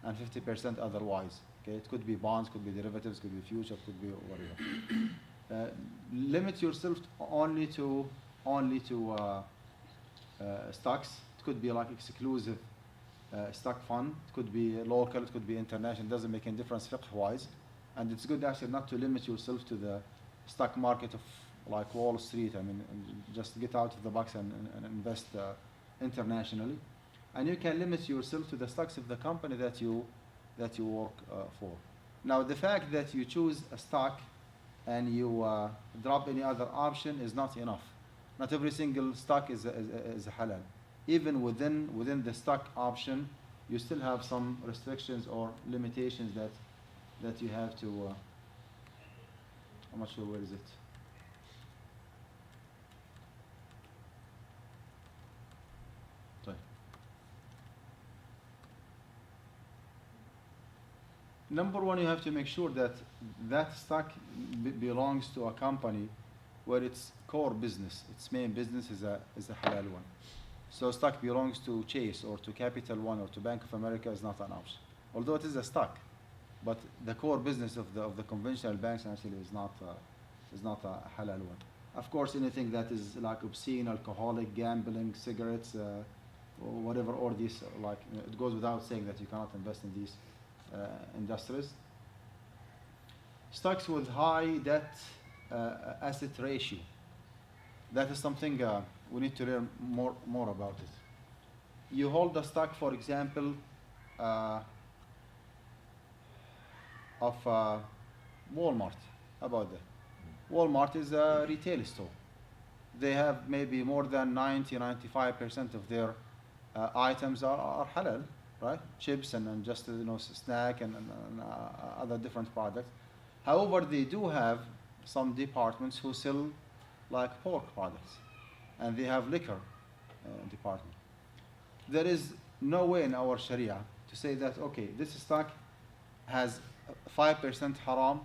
and 50% otherwise. Okay, it could be bonds, could be derivatives, could be future, could be whatever. Limit yourself only to stocks. It could be like exclusive stock fund. It could be local. It could be international. It doesn't make any difference fiqh-wise. And it's good actually not to limit yourself to the stock market of like Wall Street. I mean, just get out of the box and invest internationally. And you can limit yourself to the stocks of the company that you work for. Now, the fact that you choose a stock and you drop any other option is not enough. Not every single stock is a halal. Even within the stock option, you still have some restrictions or limitations that you have to. I'm not sure where is it. Sorry. Number one, you have to make sure that that stock belongs to a company where its core business, its main business is a halal one. So stock belongs to Chase or to Capital One or to Bank of America is not an option. Although it is a stock, but the core business of the conventional banks actually is not a halal one. Of course, anything that is like obscene, alcoholic, gambling, cigarettes, or whatever, or these like it goes without saying that you cannot invest in these industries. Stocks with high debt asset ratio. That is something we need to learn more about it. You hold a stock, for example, of Walmart. About that. Walmart is a retail store. They have maybe more than 95% of their items are halal, right? Chips and just snack and other different products. However, they do have some departments who sell like pork products, and they have liquor department. There is no way in our Sharia to say that okay, this stock has 5% haram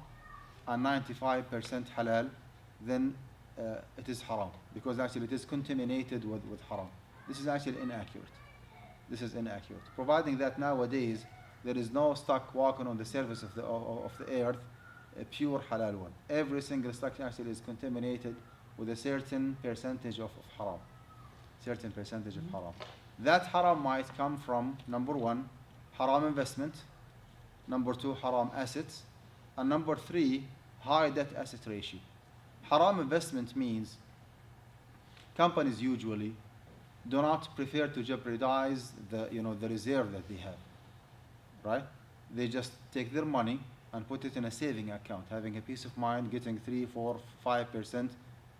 and 95% halal, then it is haram, because actually it is contaminated with haram. This is actually inaccurate. This is inaccurate. Providing that nowadays there is no stock walking on the surface of the earth, a pure halal one. Every single stock actually is contaminated with a certain percentage of haram. Certain percentage of haram. That haram might come from, number one, haram investment, number two, haram assets, and number three, high debt asset ratio. Haram investment means companies usually do not prefer to jeopardize the reserve that they have, right? They just take their money and put it in a saving account, having a peace of mind, getting 3, 4, 5%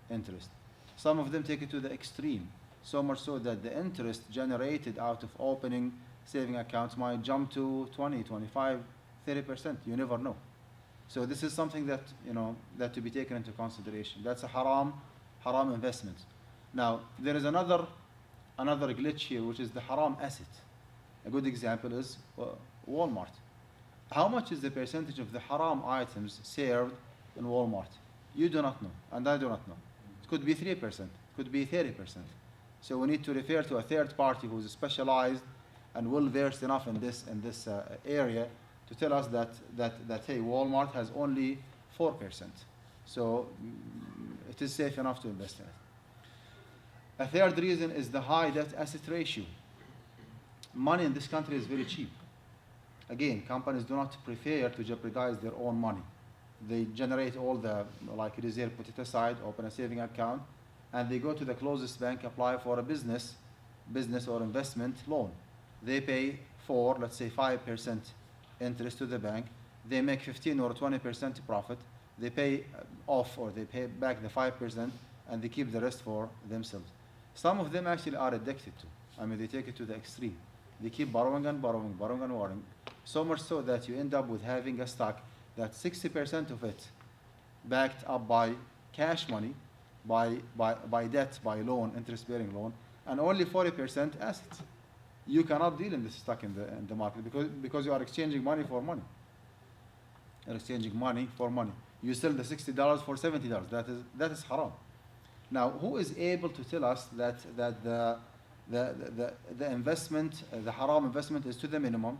interest. Some of them take it to the extreme, so much so that the interest generated out of opening saving accounts might jump to 20, 25, 30%. You never know. So this is something that that to be taken into consideration. That's a haram investment. Now there is another glitch here, which is the haram asset. A good example is Walmart. How much is the percentage of the haram items served in Walmart? You do not know, and I do not know. It could be 3%, could be 30%. So we need to refer to a third party who is specialized and well versed enough in this area to tell us that hey, Walmart has only 4%. So it is safe enough to invest in it. A third reason is the high debt asset ratio. Money in this country is very cheap. Again, companies do not prefer to jeopardize their own money. They generate all the reserve, put it aside, open a saving account, and they go to the closest bank, apply for a business or investment loan. They pay for, let's say, 5% interest to the bank. They make 15 or 20% profit. They pay off, or they pay back the 5%, and they keep the rest for themselves. Some of them actually are addicted to. They take it to the extreme. They keep borrowing and borrowing, so much so that you end up with having a stock that 60% of it backed up by cash money, by debt, by loan, interest-bearing loan, and only 40% assets. You cannot deal in this stock in the market because you are exchanging money for money. You're exchanging money for money. You sell the $60 for $70. That is haram. Now, who is able to tell us that the investment, the haram investment is to the minimum,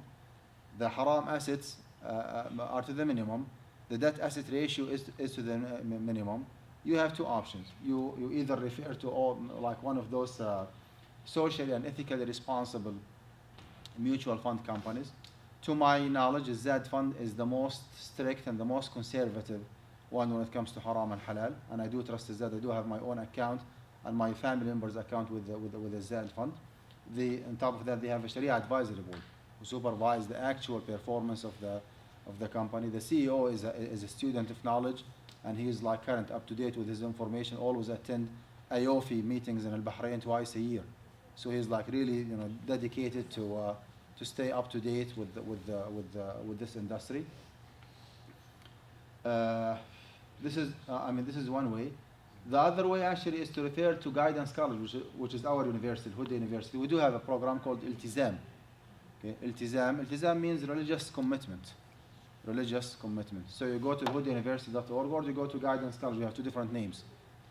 the haram assets are to the minimum, the debt asset ratio is to the minimum? You have two options. You either refer to one of those socially and ethically responsible mutual fund companies. To my knowledge, Zad Fund is the most strict and the most conservative one when it comes to haram and halal, and I do trust Zad. I do have my own account and my family members' account with the Zad Fund. On top of that, they have a Sharia advisory board who supervise the actual performance of the company. The CEO is a student of knowledge, and he is current, up to date with his information. Always attend IOFI meetings in Bahrain twice a year. So he's really dedicated to stay up to date with this industry. This is one way. The other way actually is to refer to guidance college, which is our university, Huda University. We do have a program called Iltizam. Okay? Iltizam means religious commitment. Religious commitment. So you go to hudauniversity.org or you go to guidance college. We have two different names,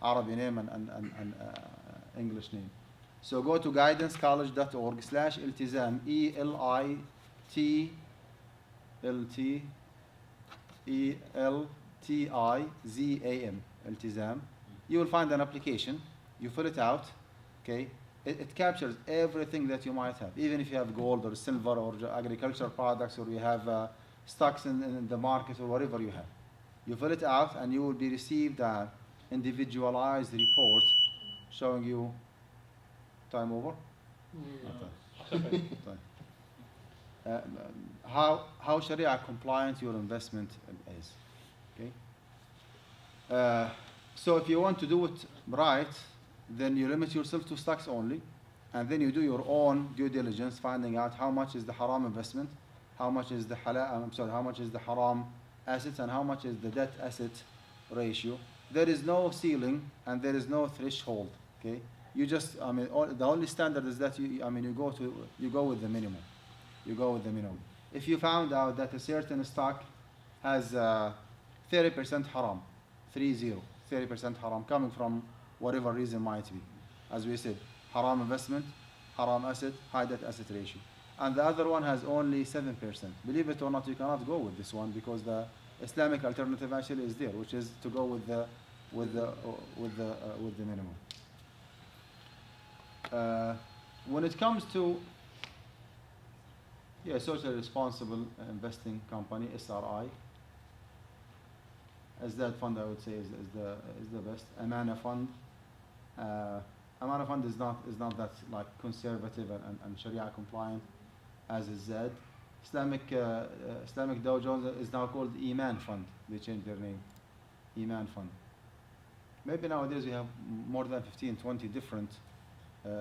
Arabic name and English name. So go to guidancecollege.org/iltizam, ELTIZAM, iltizam. You will find an application. You fill it out. Okay. It captures everything that you might have, even if you have gold or silver or agricultural products, or you have stocks in the market or whatever you have. You fill it out, and you will be received an individualized report showing you. Time over? Okay. How Sharia compliant your investment is. Okay. So if you want to do it right, then you limit yourself to stocks only, and then you do your own due diligence, finding out how much is the haram investment, how much is the how much is the haram assets, and how much is the debt asset ratio. There is no ceiling and there is no threshold. Okay. You just, the only standard is that you go with the minimum. You go with the minimum. If you found out that a certain stock has 30% haram, 30% haram, coming from whatever reason might be, as we said, haram investment, haram asset, high debt asset ratio, and the other one has only 7%. Believe it or not, you cannot go with this one because the Islamic alternative actually is there, which is to go with the minimum. When it comes to socially responsible investing company, SRI, as that fund I would say is the best. Amana fund. Amana fund is not that like conservative and Sharia compliant as is Zed. Islamic Dow Jones is now called Iman Fund. They changed their name. Iman Fund. Maybe nowadays we have more than 15, 20 different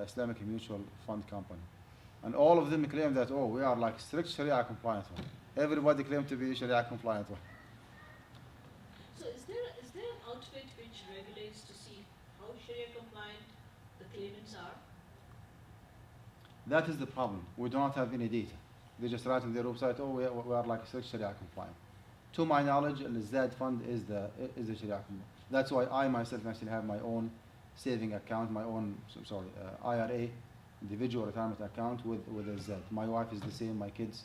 Islamic mutual fund company, and all of them claim that we are like strict Sharia compliant one. Everybody claims to be Sharia compliant one. So is there an outfit which regulates to see how Sharia compliant the claimants are? That is the problem. We do not have any data. They just write on their website, we are like strict Sharia compliant. To my knowledge, the Zad fund is the Sharia compliant. That's why I myself actually have my own saving account, my own IRA, individual retirement account with a Z. My wife is the same. My kids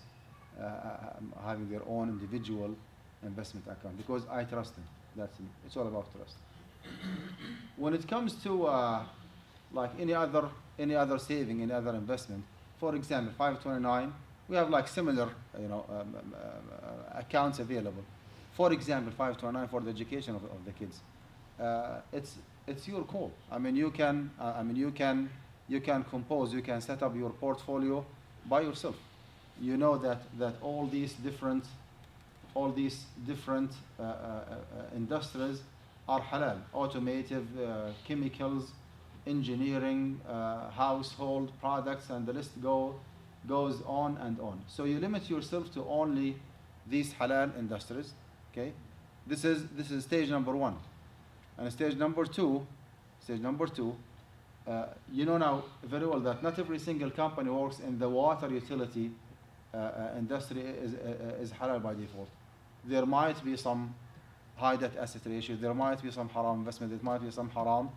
having their own individual investment account because I trust them. It's all about trust. When it comes to like any other saving, any other investment, for example, 529, we have like similar accounts available. For example, 529 for the education of the kids. It's your call. You can compose, you can set up your portfolio by yourself. You know that all these different industries are halal. Automotive, chemicals, engineering, household products, and the list goes on and on. So you limit yourself to only these halal industries. Okay, this is stage number one. And stage number two, you know now very well that not every single company works in the water utility industry is halal by default. There might be some high debt asset ratio, there might be some haram investment, there might be some haram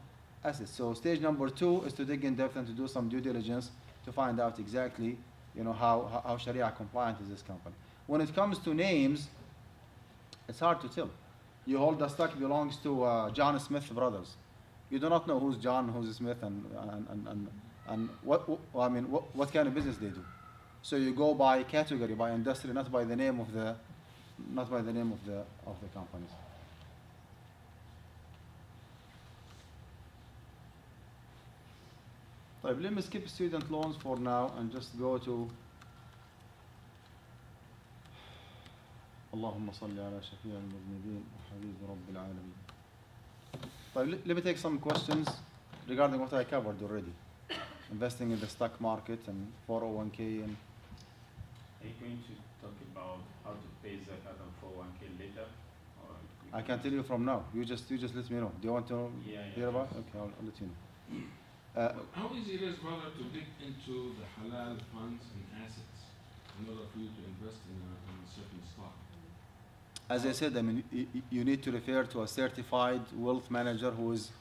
assets. So stage number two is to dig in depth and to do some due diligence to find out exactly how Sharia compliant is this company. When it comes to names, it's hard to tell. You hold the stock belongs to John Smith Brothers. You do not know who's John, who's Smith, and what kind of business they do. So you go by category, by industry, not by the name of the companies. طيب, let me skip student loans for now and just go to اللهم صل على شفيع المذنبين وحبيب رب العالمين. طيب, let me take some questions regarding what I covered already. Investing in the stock market and 401k and. Are you going to talk about how to pay Zakat on 401k later? I can tell you from now. You just let me know. Do you want to hear about it? Okay, I'll let you know. How easy it is, brother, to dig into the halal funds and assets in order for you to invest in a certain stock? As I said, you need to refer to a certified wealth manager who is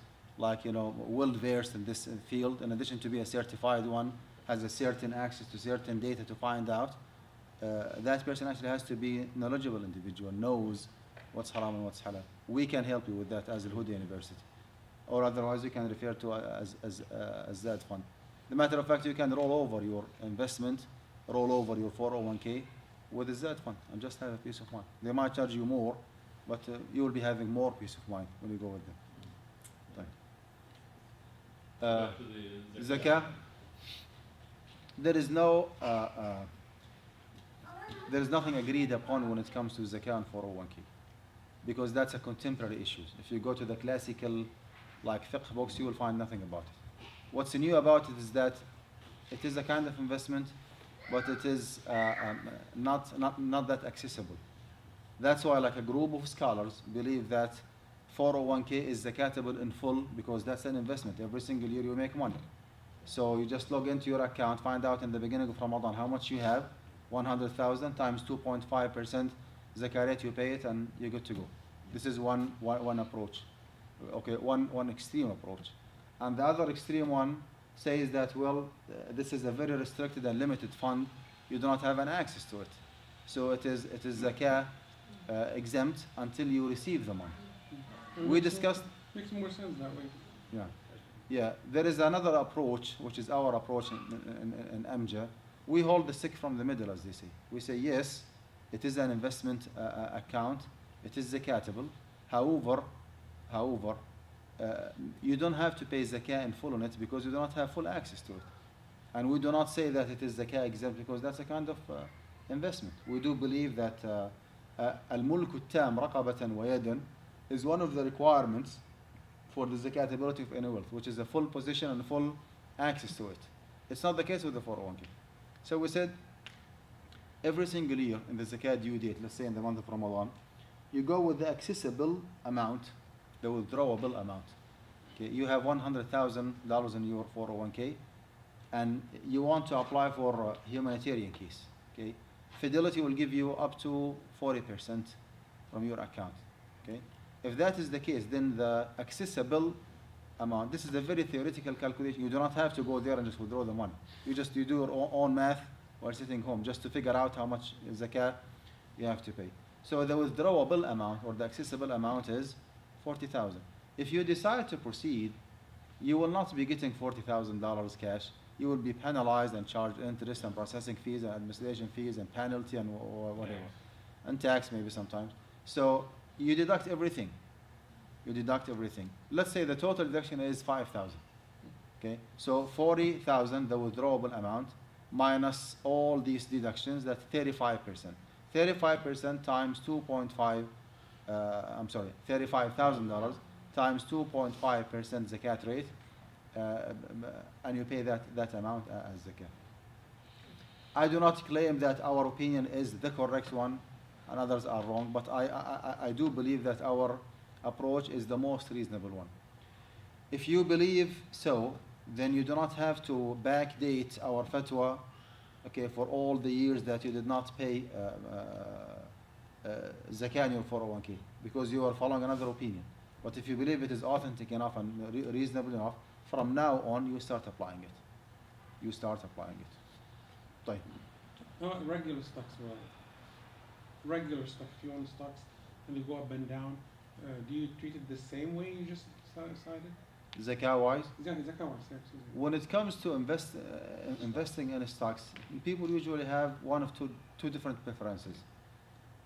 like, well versed in this field, in addition to be a certified one, has a certain access to certain data to find out, that person actually has to be knowledgeable individual, knows what's haram and what's halal. We can help you with that as Al-Huda University. Or otherwise you can refer to as that fund. The matter of fact, you can roll over your investment, roll over your 401k with a Z fund and just have a peace of mind. They might charge you more, but you will be having more peace of mind when you go with them. Back to the Zakah. There is no, there is nothing agreed upon when it comes to zakah and 401k, because that's a contemporary issue. If you go to the classical, like fiqh books, you will find nothing about it. What's new about it is that it is a kind of investment, but it is not that accessible. That's why, like, a group of scholars believe that 401k is zakatable in full, because that's an investment. Every single year you make money. So you just log into your account, find out in the beginning of Ramadan how much you have, 100,000 times 2.5% zakat rate, you pay it, and you're good to go. This is one approach. Okay, one extreme approach. And the other extreme one says that, well, this is a very restricted and limited fund. You do not have an access to it. So it is zakah exempt until you receive the money. We discussed. Makes more sense that way. Yeah. Yeah, there is another approach, which is our approach in AMJA. We hold the sick from the middle, as they say. We say, yes, it is an investment account. It is zakatable. However, you don't have to pay zakah in full on it because you do not have full access to it. And we do not say that it is zakah exempt because that's a kind of investment. We do believe that al-mulku tam raqabatan wa yadan is one of the requirements for the zakatability of any wealth, which is a full position and full access to it. It's not the case with the 401k. So we said every single year in the zakat due date, let's say in the month of Ramadan, you go with the accessible amount, the withdrawable amount. Okay, you have $100,000 in your 401k, and you want to apply for a humanitarian case. Okay, Fidelity will give you up to 40% from your account. Okay. If that is the case, then the accessible amount, this is a very theoretical calculation. You do not have to go there and just withdraw the money. You do your own math while sitting home just to figure out how much zakah you have to pay. So the withdrawable amount or the accessible amount is 40,000. If you decide to proceed, you will not be getting $40,000 cash. You will be penalized and charged interest and processing fees and administration fees and penalty and whatever, and tax maybe sometimes. So you deduct everything. Let's say the total deduction is 5,000. Okay, so 40,000, the withdrawable amount, minus all these deductions, that's 35%. 35% times 2.5. $35,000 times 2.5% zakat rate, and you pay that amount as zakat. I do not claim that our opinion is the correct one and others are wrong, but I do believe that our approach is the most reasonable one. If you believe so, then you do not have to backdate our fatwa, okay, for all the years that you did not pay zakah in your 401k, because you are following another opinion. But if you believe it is authentic enough and reasonable enough, from now on you start applying it. طيب. Regular stocks, well, regular stock. If you own stocks and you go up and down, do you treat it the same way you just decided? Zakah-wise? Zakah-wise, yeah. When it comes to investing in stocks, people usually have one of two different preferences.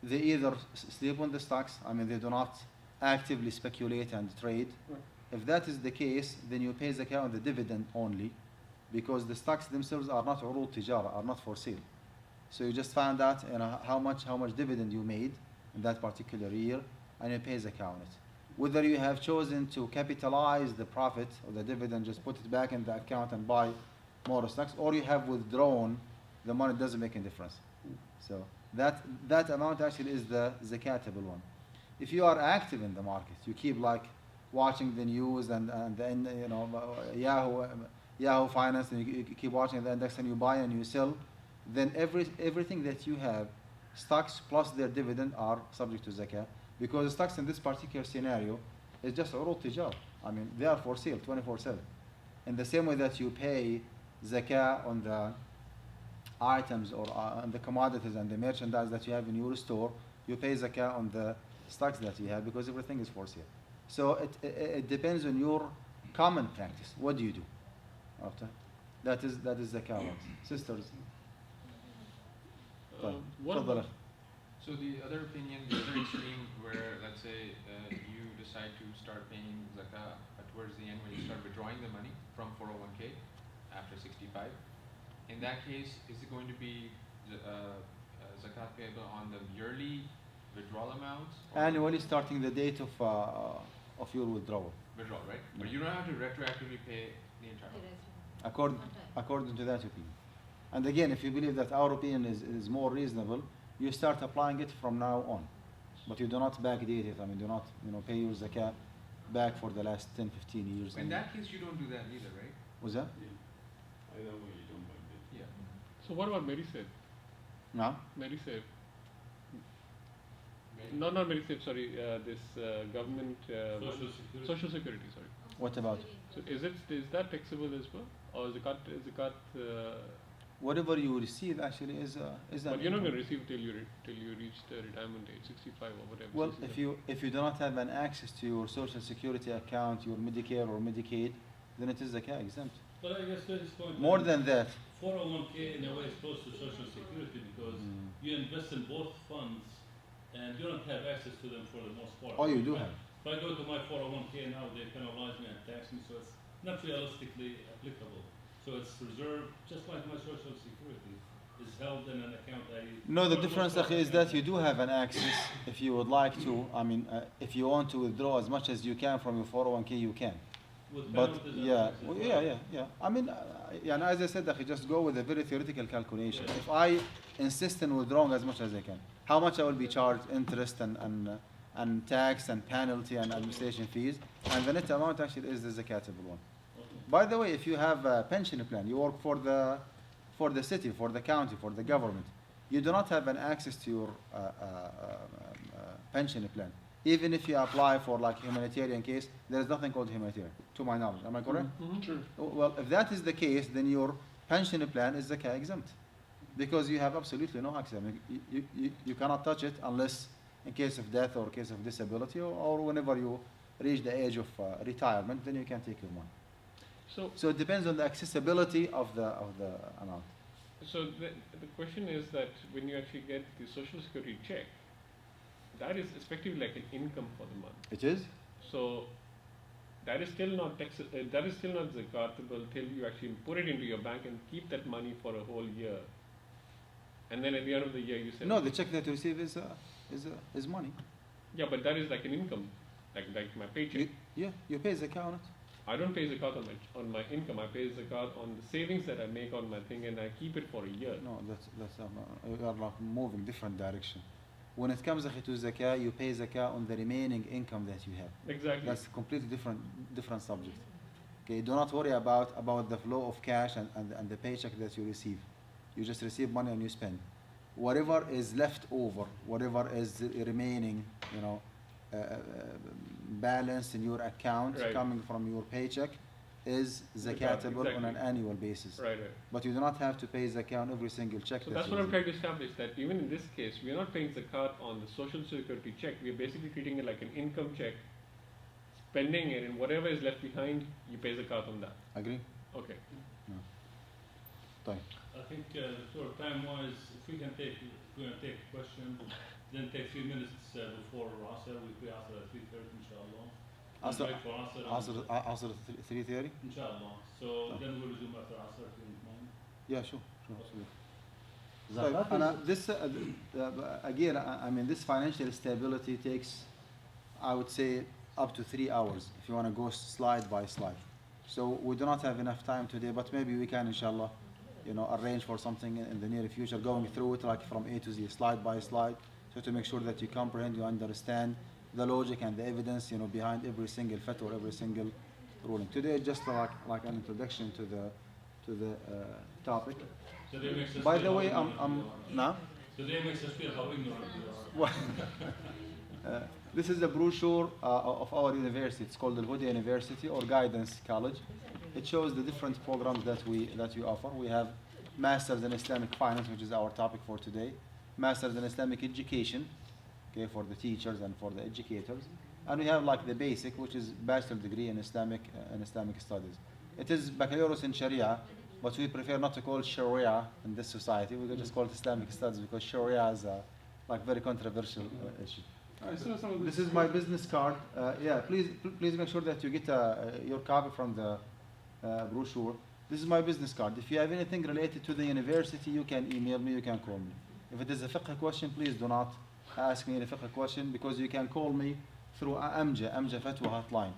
They either sleep on the stocks, I mean they do not actively speculate and trade. Right. If that is the case, then you pay zakah on the dividend only, because the stocks themselves are not urud tijara, are not for sale. So you just find out how much dividend you made in that particular year, and you pay zakah on it. Whether you have chosen to capitalize the profit or the dividend, just put it back in the account and buy more stocks, or you have withdrawn the money, doesn't make any difference. So that amount actually is the zakatable one. If you are active in the market, you keep like watching the news and then Yahoo Finance, and you keep watching the index and you buy and you sell, then everything that you have, stocks plus their dividend, are subject to zakah, because stocks in this particular scenario is just urud tijar. I mean, they are for sale 24/7. In the same way that you pay zakah on the items or on the commodities and the merchandise that you have in your store, you pay zakah on the stocks that you have because everything is for sale. So it depends on your common practice. What do you do? After that is zakah. Sisters. What تفضل. about, So the other opinion, the other extreme, where let's say you decide to start paying zakah towards the end when you start withdrawing the money from 401k after 65. In that case, is it going to be zakat payable on the yearly withdrawal amounts? Annually, starting the date of your withdrawal. Withdrawal, right? But you don't have to retroactively pay the entire amount. According to that opinion. And again, if you believe that our opinion is more reasonable, you start applying it from now on. But you do not backdate it. I mean, do not pay your zakat back for the last 10, 15 years. In that case, you don't do that either, right? Was that? Either way, you don't mind it. Yeah. so what about Medisave? No. Medisave. No, not Medisave, sorry, this government Social Security, sorry. What about? So is that taxable as well? Or zakat Whatever you receive actually is but you're not going to receive till you reach the retirement age, 65 or whatever. Well, 65. if you do not have an access to your social security account, your Medicare or Medicaid, then it is zakat exempt. But I guess that is going More than that. 401k in a way is close to social security because you invest in both funds and you don't have access to them for the most part. Oh, you do have. If I go to my 401k now, they penalize me and tax me, so it's not realistically applicable. So it's reserved, just like my social security is held in an account. No, the difference akhi, is that you do have an access if you would like to. I mean, if you want to withdraw as much as you can from your 401k, you can. With But penalties and yeah, taxes as yeah, well. yeah. I mean, and as I said, akhi, just go with a very theoretical calculation. If I insist on withdrawing as much as I can, how much I will be charged interest and tax and penalty and administration fees, and the net amount actually is the zakatable one. By the way, if you have a pension plan, you work for the city, for the county, for the government, you do not have an access to your pension plan. Even if you apply for like humanitarian case, there is nothing called humanitarian, to my knowledge. Am I correct? Sure. Well, if that is the case, then your pension plan is zakat exempt, because you have absolutely no access. I mean, you cannot touch it unless in case of death or case of disability or whenever you reach the age of retirement, then you can take your money. So it depends on the accessibility of the amount. So the question is that when you actually get the social security check, that is effectively like an income for the month. It is. So that is still not that is still not zakatable till you actually put it into your bank and keep that money for a whole year. And then at the end of the year you say no, the check that you receive is money. Yeah, but that is like an income, like my paycheck. You pay zakat on it. I don't pay zakat on my income. I pay zakat on the savings that I make on my thing, and I keep it for a year. No, that's you are like moving different direction. When it comes to zakah, you pay zakah on the remaining income that you have. Exactly. That's a completely different subject. Okay, do not worry about the flow of cash and the paycheck that you receive. You just receive money and you spend. Whatever is left over, whatever is remaining, balance in your account coming from your paycheck is zakatable on an annual basis. Right. But you do not have to pay zakat on every single check. So that's what I'm trying to establish, that even in this case, we are not paying zakat on the social security check. We are basically treating it like an income check, spending it, and whatever is left behind, you pay zakat on that. Agree? Okay. Fine. I think sort of time-wise, if we're going to take a question, then take 3 minutes before Asr. We pray Asr at 3:30, inshallah. Asr 3:30? Inshallah. So then we'll resume after Asr if you don't mind. Yeah, sure. This again, I mean, this financial stability takes, I would say, up to 3 hours if you want to go slide by slide. So we do not have enough time today, but maybe we can, inshallah, arrange for something in the near future, going through it like from A to Z, slide by slide, so to make sure that you comprehend, you understand the logic and the evidence, behind every single fatwa, every single ruling. Today, just like an introduction to the topic. By the way, I'm now. Today makes us feel how ignorant we are. This is a brochure of our university. It's called Alqudah University or Guidance College. It shows the different programs that we offer. We have Masters in Islamic Finance, which is our topic for today. Masters in Islamic Education, okay, for the teachers and for the educators. And we have like the basic, which is bachelor degree in Islamic studies. It is baccalaureate in Sharia, but we prefer not to call it Sharia in this society. We can just call it Islamic studies because Sharia is a like very controversial issue. This is my business card. Yeah, please make sure that you get your copy from the brochure. This is my business card. If you have anything related to the university, you can email me, you can call me. If it is a fiqh question, please do not ask me any fiqh question because you can call me through Amja Fatwa hotline.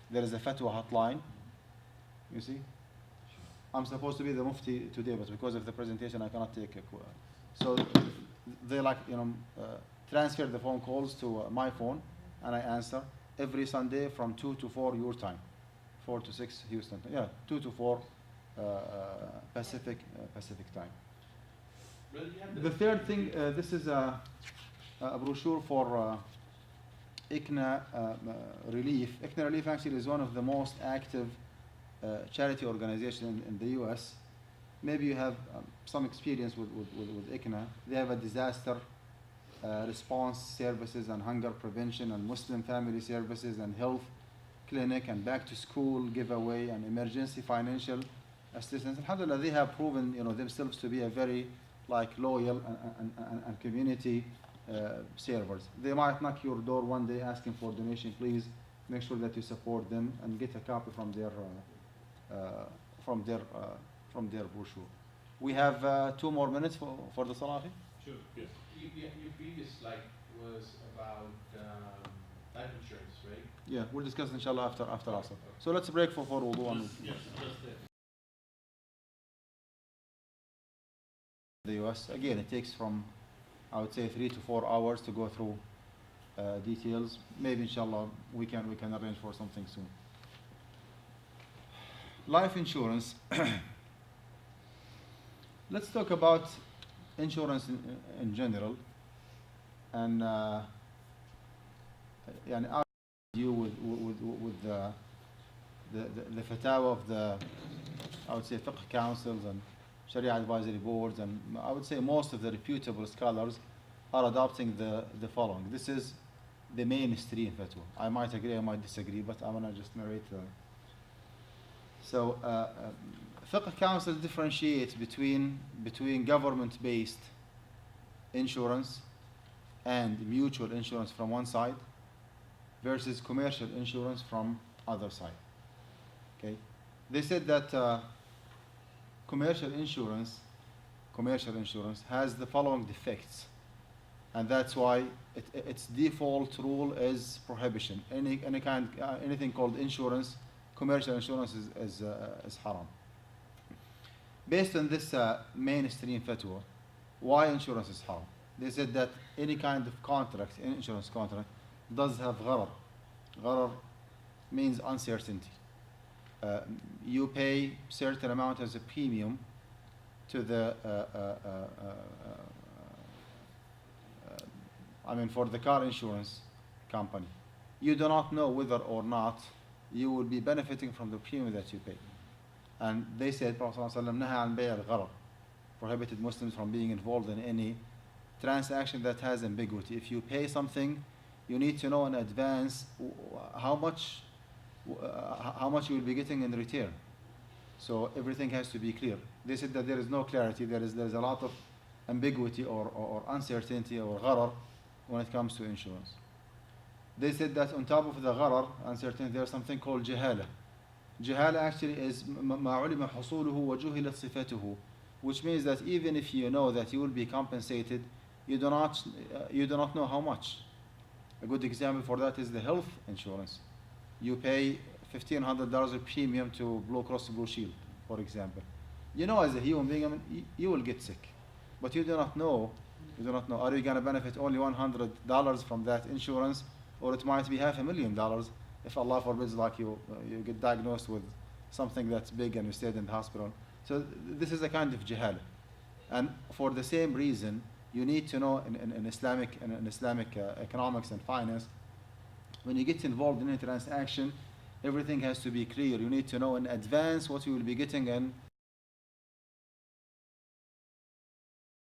There is a Fatwa hotline. You see? I'm supposed to be the Mufti today, but because of the presentation, I cannot take a call. So they transfer the phone calls to my phone, and I answer every Sunday from 2 to 4 your time, 4 to 6 Houston. Yeah, 2 to 4 Pacific time. The third thing, this is a brochure for ICNA Relief. ICNA Relief actually is one of the most active charity organizations in the U.S. Maybe you have some experience with ICNA. They have a disaster response services and hunger prevention and Muslim family services and health clinic and back to school giveaway and emergency financial assistance. Alhamdulillah, they have proven themselves to be a very loyal and community servers. They might knock your door one day asking for donation. Please make sure that you support them and get a copy from their brochure. We have 2 more minutes for the Salafi. Sure. Yes. Your previous slide was about life insurance, right? Yeah, we'll discuss inshallah after Asr. So let's break for wudu. Yes, just there. The US again, it takes from I would say 3 to 4 hours to go through details. Maybe inshallah we can arrange for something soon. Life insurance. Let's talk about insurance in general, and our deal with the fatwa of the I would say fiqh councils and Sharia advisory boards, and I would say most of the reputable scholars are adopting the following. This is the mainstream fatwa. I might agree, I might disagree, but I want to just narrate. So fiqh council differentiates between government-based insurance and mutual insurance from one side versus commercial insurance from other side. Okay, they said that commercial insurance has the following defects, and that's why its default rule is prohibition. Anything called insurance, commercial insurance is haram. Based on this mainstream fatwa, why insurance is haram? They said that any kind of contract, insurance contract, does have gharar. Gharar means uncertainty. You pay certain amount as a premium to the for the car insurance company. You do not know whether or not you will be benefiting from the premium that you pay. And they said, Prophet ﷺ prohibited Muslims from being involved in any transaction that has ambiguity. If you pay something, you need to know in advance how much you will be getting in return. So everything has to be clear. They said that there is no clarity. There is a lot of ambiguity or uncertainty or gharar when it comes to insurance. They said that on top of the gharar, uncertainty, there's something called jahala. Jahala actually is ما علم حصوله وجهلت صفته, which means that even if you know that you will be compensated, you do not know how much. A good example for that is the health insurance. You pay $1,500 premium to Blue Cross Blue Shield, for example. You know, as a human being, you will get sick, but you do not know. Are you going to benefit only $100 from that insurance, or it might be $500,000 if Allah forbids, like you get diagnosed with something that's big and you stayed in the hospital. So this is a kind of jahala. And for the same reason, you need to know in Islamic economics and finance when you get involved in a transaction, everything has to be clear. You need to know in advance what you will be getting in